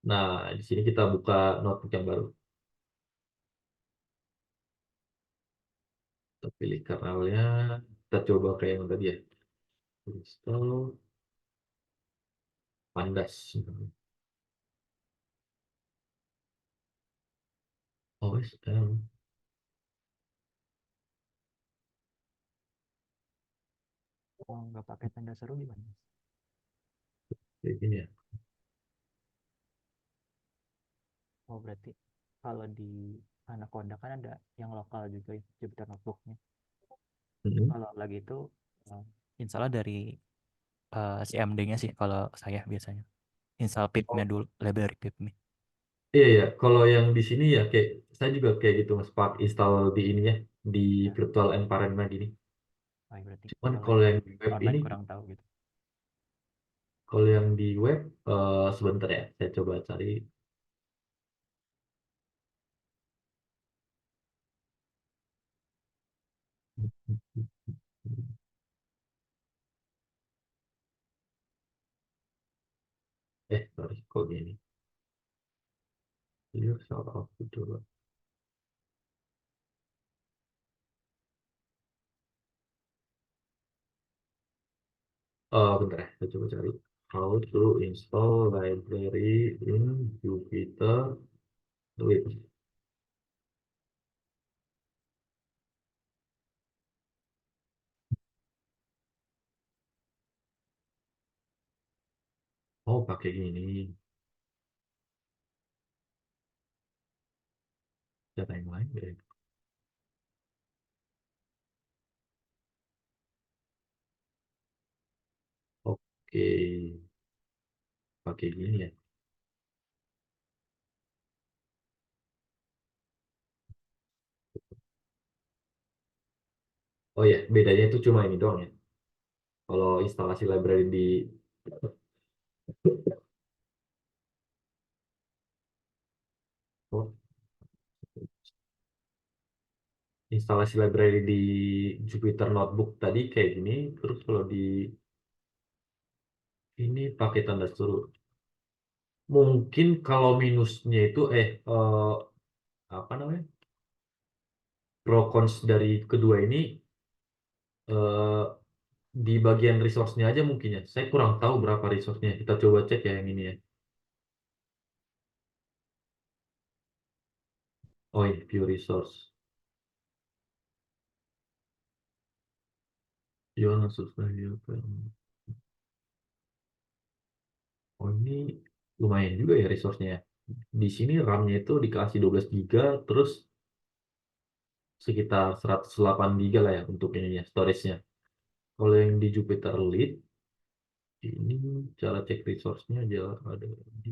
S1: Nah, di sini kita buka notebook yang baru. Kita pilih kernelnya. Kita coba kayak yang tadi ya. Install Pandas. OSM.
S2: Kalau nggak pakai tanda seru gimana?
S1: Kayak gini ya.
S2: Oh, berarti kalau di Anaconda kan ada yang lokal juga ya, Jupyter Notebooknya.
S1: Mm-mm.
S2: Kalau lagi itu install dari CMD-nya sih kalau saya biasanya. Install pipnya dulu, library pipnya.
S1: Iya ya, kalau yang di sini ya kayak saya juga kayak gitu Mas, Pak install di ini ya, di
S2: Ya,
S1: virtual environment gini.
S2: berarti
S1: Cuman
S2: kalau
S1: kalau
S2: yang
S1: yang di web
S2: online
S1: ini,
S2: kurang tahu gitu.
S1: kalau yang di web sebentar ya, saya coba cari. Sorry, kok gini? Clear salah aku coba. Bentar ya, saya coba cari. How to install library in Jupyter Notebook. Oh, pakai gini. Cara yang lain ya. Oke, pakai gini ya. Oh ya, bedanya itu cuma ini doang ya. Kalau instalasi library di oh, instalasi library di Jupyter Notebook tadi kayak gini, terus kalau di ini pakai tanda seru. Mungkin kalau minusnya itu apa namanya? Pro cons dari kedua ini eh, di bagian resource-nya aja mungkin ya. Saya kurang tahu berapa resource-nya. Kita coba cek ya yang ini ya. Oh ini view resource. Ya, subscribe. Oh ini lumayan juga ya resource-nya ya. Di sini RAM-nya itu dikasih 12 GB, terus sekitar 108 GB lah ya untuk ininya, storage-nya. Kalau yang di Jupyter Lead, ini cara cek resource-nya aja ada di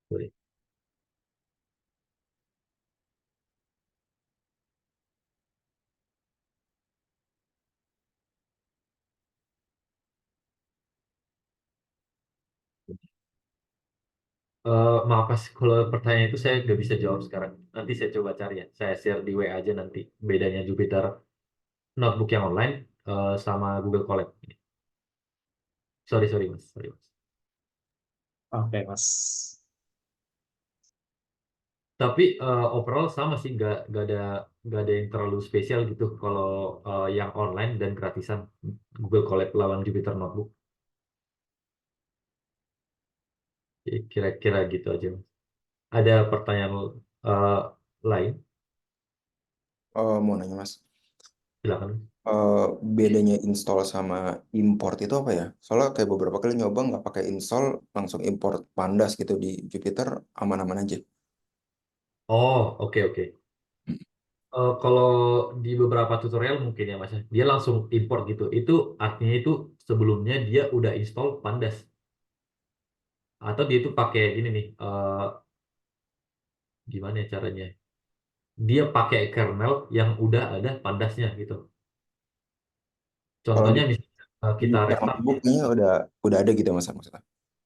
S1: sorry. Maaf Mas, kalau pertanyaan itu saya nggak bisa jawab sekarang. Nanti saya coba cari ya. Saya share di WA aja nanti bedanya Jupyter Notebook yang online sama Google Colab. Sorry, sorry Mas. Sorry, Mas.
S4: Oke, Mas.
S1: Tapi overall sama sih, nggak ada yang terlalu spesial gitu kalau yang online dan gratisan Google Colab lawan Jupyter Notebook. Kira-kira gitu aja Mas. Ada pertanyaan eh, lain?
S3: Mau nanya Mas,
S1: Silakan.
S3: eh, bedanya install sama import itu apa ya? Soalnya kayak beberapa kali nyoba nggak pakai install, langsung import Pandas gitu di Jupyter, aman-aman aja.
S1: Oh, oke oke. Kalau di beberapa tutorial mungkin ya Mas, ya, dia langsung import gitu. Itu artinya itu sebelumnya dia udah install Pandas. Atau dia itu pakai gini nih, gimana ya caranya? Dia pakai kernel yang udah ada Pandasnya gitu.
S3: Kalau
S1: Contohnya misalnya
S3: di
S1: kita
S3: Jupyter
S1: restart
S3: Notebook
S1: ya.
S3: kayaknya udah ada gitu Mas maksudnya.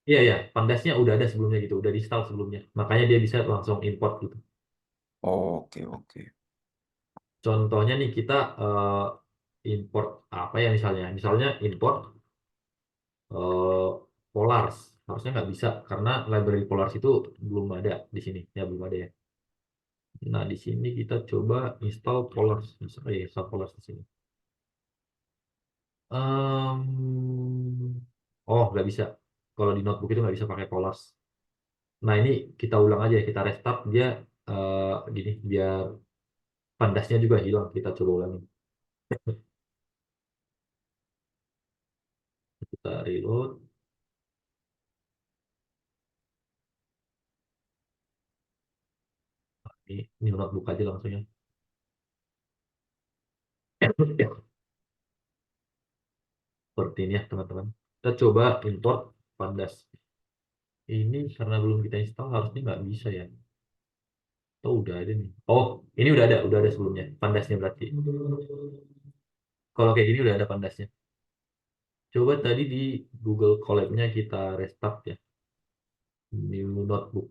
S1: Iya ya, Pandasnya udah ada sebelumnya gitu, udah di install sebelumnya. Makanya dia bisa langsung import gitu.
S3: Oke, oke.
S1: Contohnya nih kita import apa ya misalnya? Misalnya import eh, Polars. Harusnya nggak bisa karena library Polars itu belum ada di sini. Ya belum ada ya. Nah di sini kita coba install Polars. Misalnya ya, install Polars di sini. Oh nggak bisa. Kalau di notebook itu nggak bisa pakai Polars. Nah ini kita ulang aja ya. Kita restart dia gini biar Pandasnya juga hilang. Kita coba ulangi. Kita reload. Ini new notebook aja langsung ya. Seperti ini ya teman-teman. Kita coba import Pandas. Ini karena belum kita install harusnya nggak bisa ya. Oh udah ada nih. Oh ini udah ada sebelumnya. Pandasnya berarti. Kalau kayak gini udah ada Pandasnya. Coba tadi di Google Colab-nya kita restart ya. New notebook.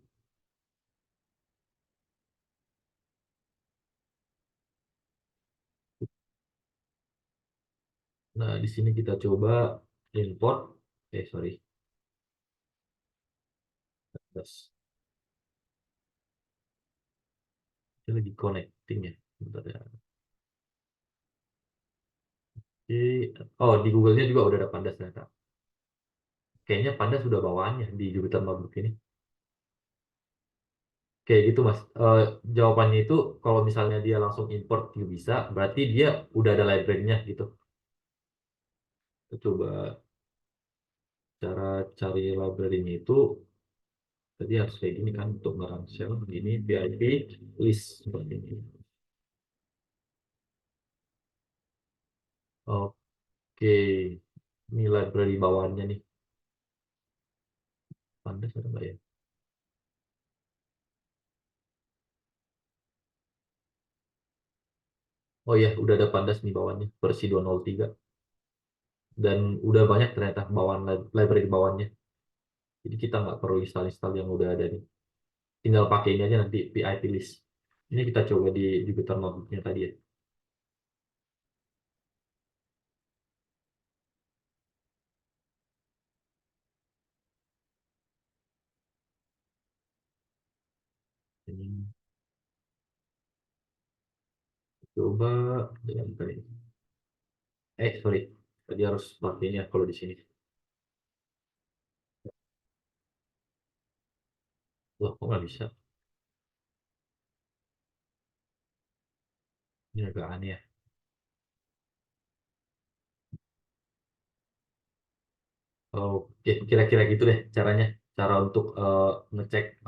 S1: Nah di sini kita coba import. Sorry. Pandas. Ini lagi connecting ya. Bentar ya. Oh di Google-nya juga udah ada Pandas ternyata. Kayaknya Pandas sudah bawaannya di Jupyter Notebook ini. Kayak gitu Mas. Jawabannya itu kalau misalnya dia langsung import juga bisa, berarti dia udah ada library-nya gitu. Kita coba cara cari library-nya itu tadi harus kayak gini kan untuk nge-run shell ini VIP list seperti ini. Oke, ini library bawaannya nih. Pandas ada nggak ya? Oh ya, udah ada Pandas nih bawaannya versi 203 dan udah banyak ternyata bawaan library bawaannya. Jadi kita nggak perlu install yang udah ada nih. Tinggal pakai ini aja nanti PIP list. Ini kita coba di Jupyter Notebook-nya tadi ya. Ini coba dengan tadi. Sorry. Tadi harus pakai ini ya kalau di sini. Wah, kok nggak bisa? Ini agak aneh ya. Oke, kira-kira gitu deh caranya. Cara untuk ngecek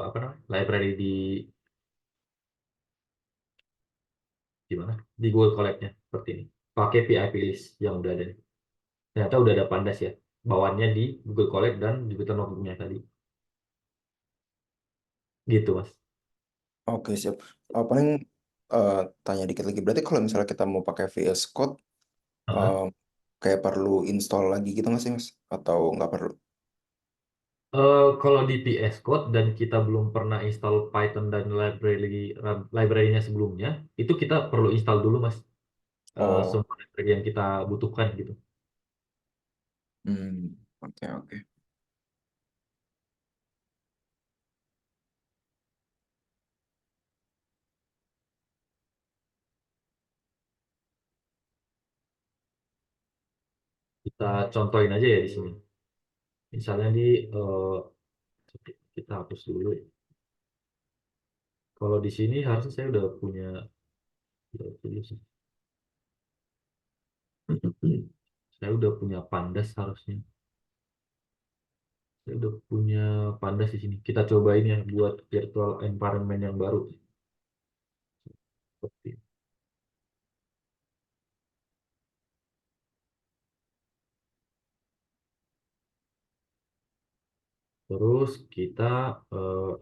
S1: apa namanya library di mana? Di Google Colab-nya seperti ini. Pakai PIP list yang udah ada nih. Ternyata udah ada Pandas ya. Bawaannya di Google Colab dan Jupyter Notebook-nya tadi. Gitu, Mas.
S3: Oke, siap. Paling tanya dikit lagi. Berarti kalau misalnya kita mau pakai VS Code,
S1: Heeh.
S3: eh, kayak perlu install lagi gitu nggak sih, Mas? Atau nggak perlu?
S1: Kalau di VS Code dan kita belum pernah install Python dan library-nya sebelumnya, itu kita perlu install dulu, Mas.
S3: Oh,
S1: Semua library yang kita butuhkan gitu.
S3: oke, oke.
S1: Kita contohin aja ya di sini. Misalnya di kita hapus dulu. Kalau di sini harusnya saya udah punya saya udah punya Pandas harusnya. Saya udah punya Pandas di sini. Kita cobain ya buat virtual environment yang baru. Seperti Terus kita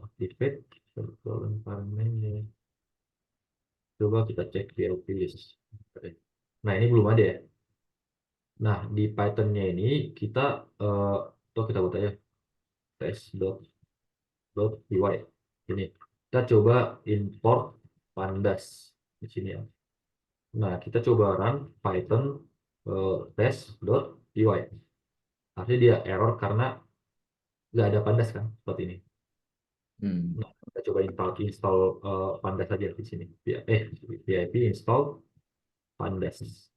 S1: activate virtual environment-nya. Coba kita cek VLP list. Nah, ini belum ada ya. Nah, di Python-nya ini kita kita buat aja test.py. Ini kita coba import pandas di sini ya. Nah, kita coba run Python test.py. Artinya dia error karena nggak ada pandas kan seperti ini.
S3: Hmm.
S1: Nah, kita coba install pandas aja di sini. VIP install pandas.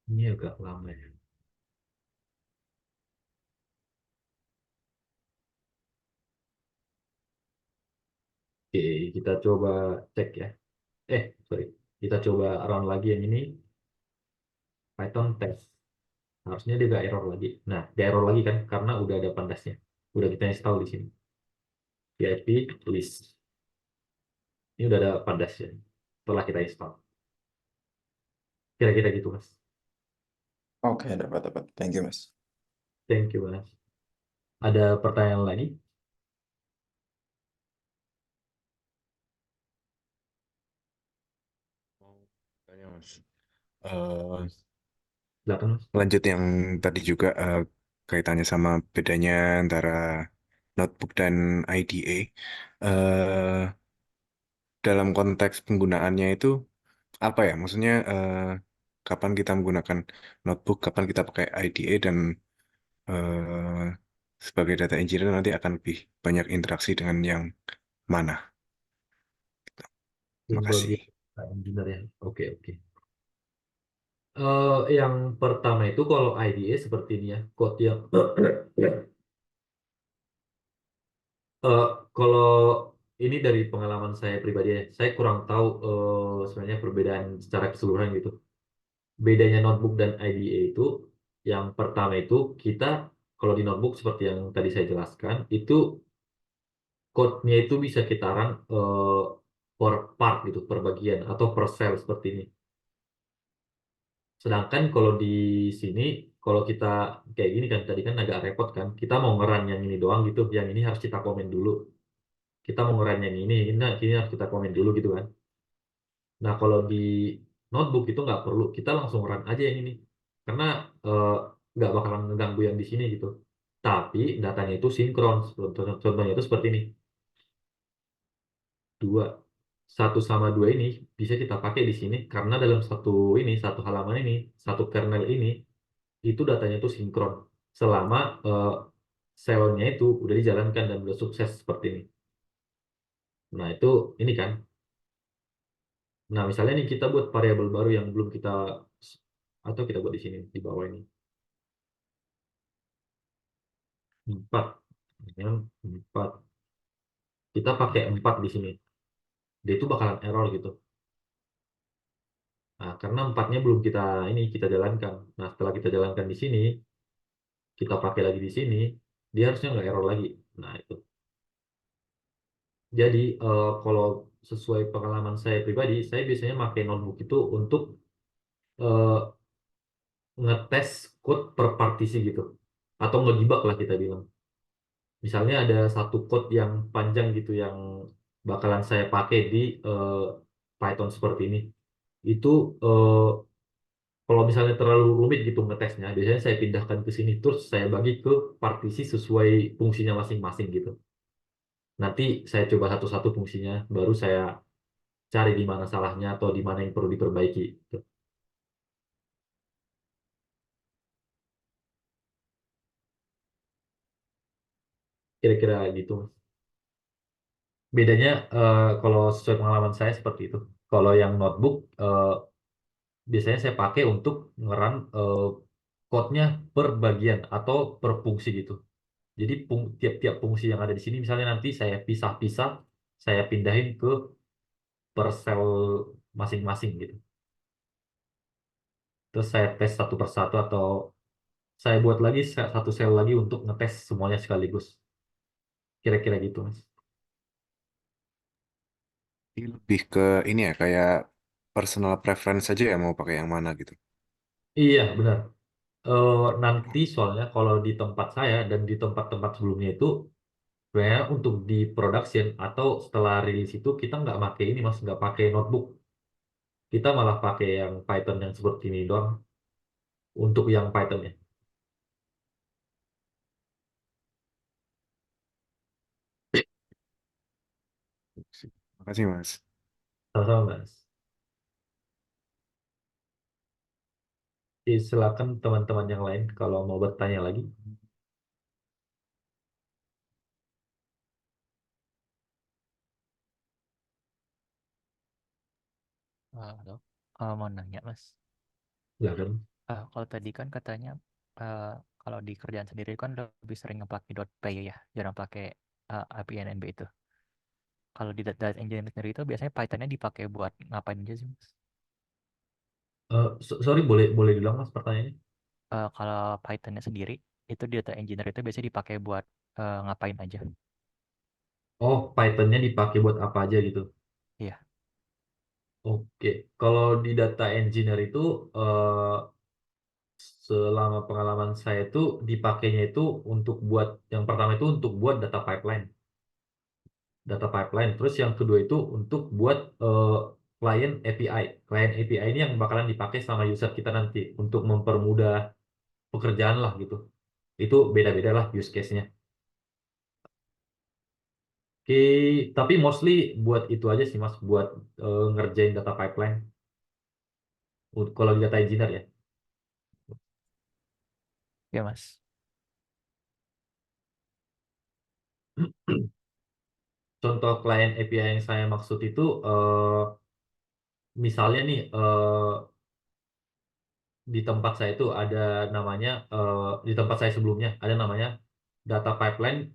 S1: Ini agak lama ya. Oke, kita coba cek ya. Sorry. Kita coba run lagi yang ini. Python test. Harusnya dia nggak error lagi. Nah, dia error lagi kan karena udah ada pandasnya. Udah kita install di sini. PIP list. Ini udah ada pandasnya setelah kita install. Kira-kira gitu, Mas.
S3: Oke, dapat. Thank you, Mas.
S1: Thank you, Mas. Ada pertanyaan lagi?
S5: Mau tanya, Mas. Eh,
S1: Silakan, Mas.
S5: lanjut yang tadi juga kaitannya sama bedanya antara notebook dan IDE. Eh, dalam konteks penggunaannya itu apa ya? Maksudnya kapan kita menggunakan notebook, kapan kita pakai IDE dan eh, sebagai data engineer nanti akan lebih banyak interaksi dengan yang mana? Terima kasih.
S1: Sebagai engineer ya. Oke, oke. Yang pertama itu kalau IDE seperti ini ya, code yang eh, kalau ini dari pengalaman saya pribadi ya, saya kurang tahu sebenarnya perbedaan secara keseluruhan gitu. Bedanya notebook dan IDE itu, yang pertama itu kita kalau di notebook seperti yang tadi saya jelaskan, itu code-nya itu bisa kita run per part gitu, per bagian atau per cell seperti ini. Sedangkan kalau di sini, kalau kita kayak gini kan, tadi kan agak repot kan. Kita mau ngeran yang ini doang gitu, yang ini harus kita komen dulu. Kita mau ngeran yang ini harus kita komen dulu gitu kan. Nah, kalau di notebook itu nggak perlu, kita langsung run aja yang ini. Karena eh, nggak bakalan ngeganggu yang di sini gitu. Tapi datanya itu sinkron. Contohnya itu seperti ini. Dua, satu sama dua ini bisa kita pakai di sini karena dalam satu halaman ini, satu kernel ini, itu datanya itu sinkron selama selnya itu udah dijalankan dan udah sukses seperti ini. Nah, itu ini kan. Nah, misalnya nih kita buat variabel baru yang belum kita atau kita buat di sini di bawah ini. 4. Ya, 4. Kita pakai 4 di sini. Dia itu bakalan error gitu. Nah, karena 4-nya belum kita jalankan. Nah, setelah kita jalankan di sini, kita pakai lagi di sini, dia harusnya nggak error lagi. Nah, itu. Jadi, kalau sesuai pengalaman saya pribadi, saya biasanya pakai notebook itu untuk eh, ngetes code per partisi gitu. Atau ngedebug lah kita bilang. Misalnya ada satu code yang panjang gitu yang bakalan saya pakai di eh, Python seperti ini. Itu kalau misalnya terlalu rumit gitu ngetesnya, biasanya saya pindahkan ke sini terus saya bagi ke partisi sesuai fungsinya masing-masing gitu. Nanti saya coba satu-satu fungsinya, baru saya cari di mana salahnya atau di mana yang perlu diperbaiki, gitu. Kira-kira gitu, Mas. Bedanya kalau sesuai pengalaman saya seperti itu. Kalau yang notebook biasanya saya pakai untuk ngeran code-nya per bagian atau per fungsi gitu. Jadi tiap-tiap fungsi yang ada di sini misalnya nanti saya pisah-pisah, saya pindahin ke per sel masing-masing gitu. Terus saya tes satu persatu atau saya buat lagi satu sel lagi untuk ngetes semuanya sekaligus. Kira-kira gitu, Mas.
S5: Ini lebih ke ini ya kayak personal preference saja ya mau pakai yang mana gitu.
S1: Iya, benar. Nanti soalnya kalau di tempat saya dan di tempat-tempat sebelumnya itu sebenarnya untuk di production atau setelah rilis itu kita nggak pakai ini Mas, nggak pakai notebook. Kita malah pakai yang Python yang seperti ini doang untuk yang Python ya.
S5: Makasih Mas.
S1: Sama-sama, Mas. Silakan teman-teman yang lain kalau mau bertanya lagi.
S2: Halo, mau nanya mas.
S1: Silakan.
S2: Kalau tadi kan katanya kalau di kerjaan sendiri kan lebih sering pakai .py ya, jarang pakai API NMB itu. Kalau di data engineering sendiri itu biasanya Python-nya dipakai buat ngapain aja sih, Mas?
S1: Sorry, boleh diulang Mas pertanyaannya?
S2: Kalau Python-nya sendiri itu di data engineer itu biasanya dipakai buat ngapain aja?
S1: Oh, Python-nya dipakai buat apa aja gitu?
S2: Iya.
S1: Oke, kalau di data engineer itu selama pengalaman saya itu dipakainya itu untuk buat yang pertama itu untuk buat data pipeline. Terus yang kedua itu untuk buat client API. Client API ini yang bakalan dipakai sama user kita nanti untuk mempermudah pekerjaan lah gitu. Itu beda-beda lah use case-nya. Oke, tapi mostly buat itu aja sih Mas, buat ngerjain data pipeline. Kalau di data engineer ya.
S2: Ya, Mas.
S1: Contoh client API yang saya maksud itu misalnya nih di tempat saya itu ada namanya di tempat saya sebelumnya ada namanya data pipeline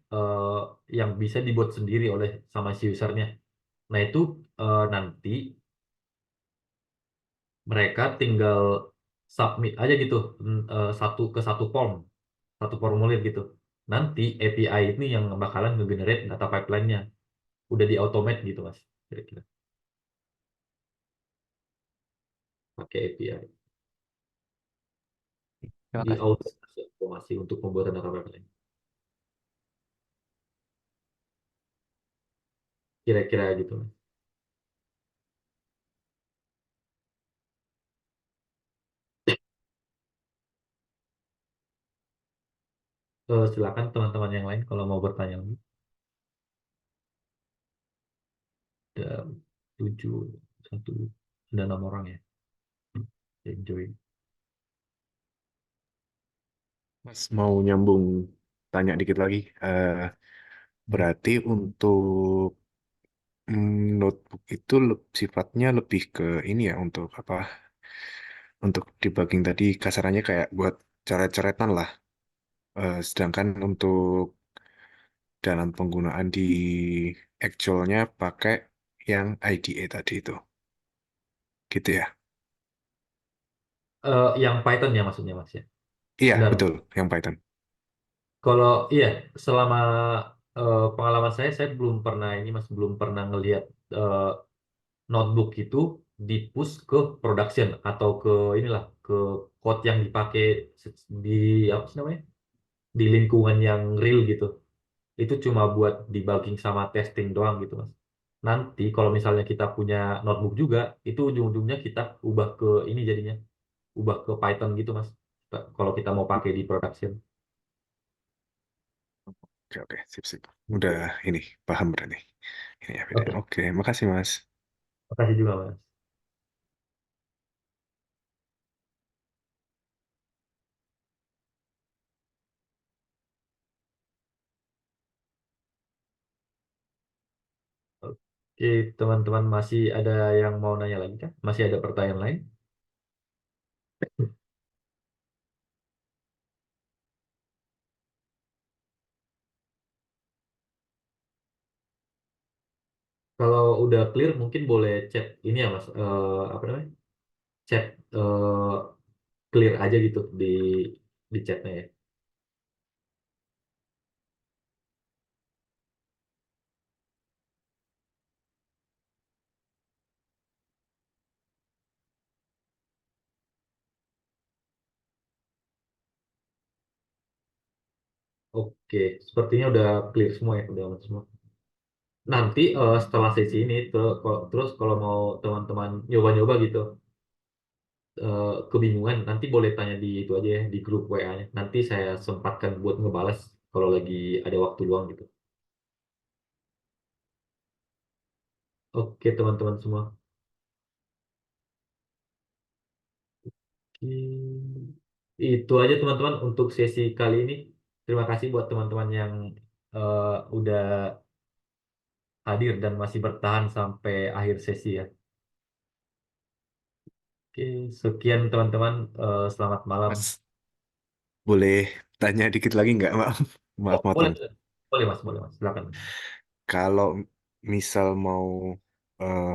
S1: yang bisa dibuat sendiri oleh sama si usernya. Nah itu nanti mereka tinggal submit aja gitu satu formulir gitu. Nanti API ini yang bakalan nge-generate data pipeline-nya. Udah di automate gitu Mas. Kira-kira pakai API.
S2: Terima
S1: Di
S2: kasih.
S1: automasi untuk pembuatan data pipeline. Kira-kira gitu Mas. Silakan teman-teman yang lain kalau mau bertanya lagi. Ada 7, 1, ada 6 orang ya. Enjoy.
S5: Mas mau nyambung tanya dikit lagi. Berarti untuk notebook itu sifatnya lebih ke ini ya untuk apa? Untuk debugging tadi kasarannya kayak buat coret-coretan lah. Sedangkan untuk dalam penggunaan di actualnya pakai yang IDE tadi itu. Gitu ya.
S1: Yang Python ya maksudnya Mas ya.
S5: Iya,
S1: Benar.
S5: betul, yang Python.
S1: Kalau iya selama pengalaman saya belum pernah ini Mas belum pernah ngelihat notebook itu di-push ke production atau ke inilah ke code yang dipakai di apa sih namanya? Di lingkungan yang real gitu. Itu cuma buat debugging sama testing doang gitu Mas. Nanti kalau misalnya kita punya notebook juga, itu ujung-ujungnya kita ubah ke ini jadinya, ubah ke Python gitu Mas. Kalau kita mau pakai di production.
S5: Oke, oke, sip, sip. Udah
S1: Gitu.
S5: ini, paham berarti. Ini ya beda.
S1: Oke,
S5: Oke, makasih Mas.
S1: makasih juga Mas. Oke, teman-teman masih ada yang mau nanya lagi kan? Masih ada pertanyaan lain? Kalau udah clear mungkin boleh chat ini ya Mas, apa namanya? Chat clear aja gitu di chatnya ya. Oke, sepertinya udah clear semua ya, udah aman semua. Nanti setelah sesi ini terus kalau mau teman-teman nyoba-nyoba gitu kebingungan nanti boleh tanya di itu aja ya di grup WA-nya. Nanti saya sempatkan buat ngebales kalau lagi ada waktu luang gitu. Oke teman-teman semua. Itu aja teman-teman untuk sesi kali ini. Terima kasih buat teman-teman yang udah hadir dan masih bertahan sampai akhir sesi ya. Oke, sekian teman-teman. Selamat malam.
S5: Mas, boleh tanya dikit lagi nggak, Maaf? Maaf
S1: Oh, boleh,
S5: motong.
S1: boleh Mas, boleh Mas. Silakan.
S5: Kalau misal mau eh,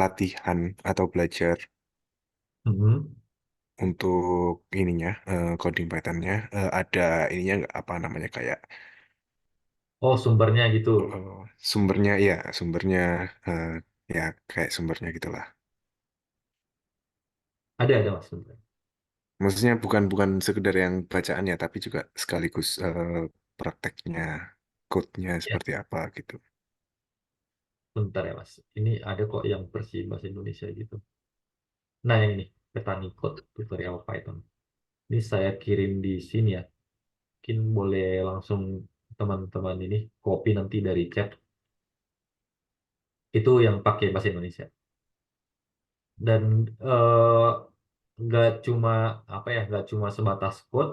S5: latihan atau belajar
S1: Mhm.
S5: untuk ininya, coding Python-nya, ada ininya nggak, apa namanya, kayak
S1: Oh, sumbernya gitu.
S5: sumbernya, ya sumbernya, eh, ya kayak sumbernya gitulah.
S1: Ada Mas sumber.
S5: Maksudnya bukan bukan sekedar yang bacaannya, tapi juga sekaligus prakteknya, code-nya
S1: Ya,
S5: seperti apa gitu.
S1: bentar ya Mas. Ini ada kok yang versi bahasa Indonesia gitu. Nah, yang ini, Petani Code tutorial Python. Ini saya kirim di sini ya. Mungkin boleh langsung teman-teman ini copy nanti dari chat. Itu yang pakai bahasa Indonesia. Dan nggak cuma apa ya, nggak cuma sebatas code,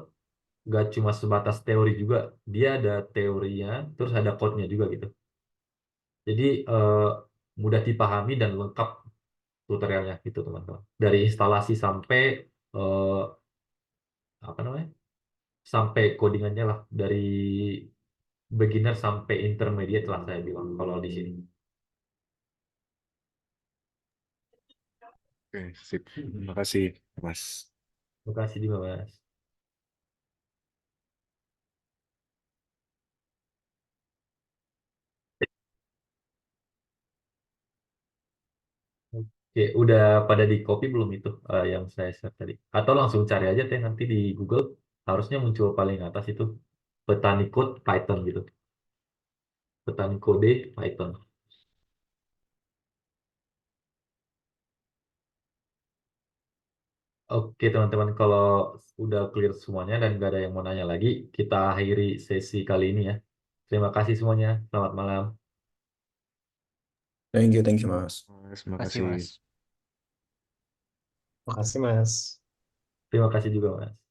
S1: nggak cuma sebatas teori juga. Dia ada teorinya, terus ada code-nya juga gitu. Jadi mudah dipahami dan lengkap tutorialnya gitu teman-teman. Dari instalasi sampai eh, apa namanya, sampai codingannya lah, dari beginner sampai intermediate lah saya bilang kalau di sini.
S5: Oke, sip. Terima kasih, Mas.
S1: Terima kasih juga Mas. Oke, udah pada di copy belum itu yang saya share tadi? Atau langsung cari aja teh nanti di Google, harusnya muncul paling atas itu petani code Python gitu. Petani kode Python. Oke teman-teman, kalau udah clear semuanya dan nggak ada yang mau nanya lagi, kita akhiri sesi kali ini ya. Terima kasih semuanya. Selamat malam.
S3: Thank you, Mas.
S5: Terima
S2: Kasih
S5: kasih.
S2: Mas.
S4: Makasih, Mas.
S1: Terima kasih juga Mas.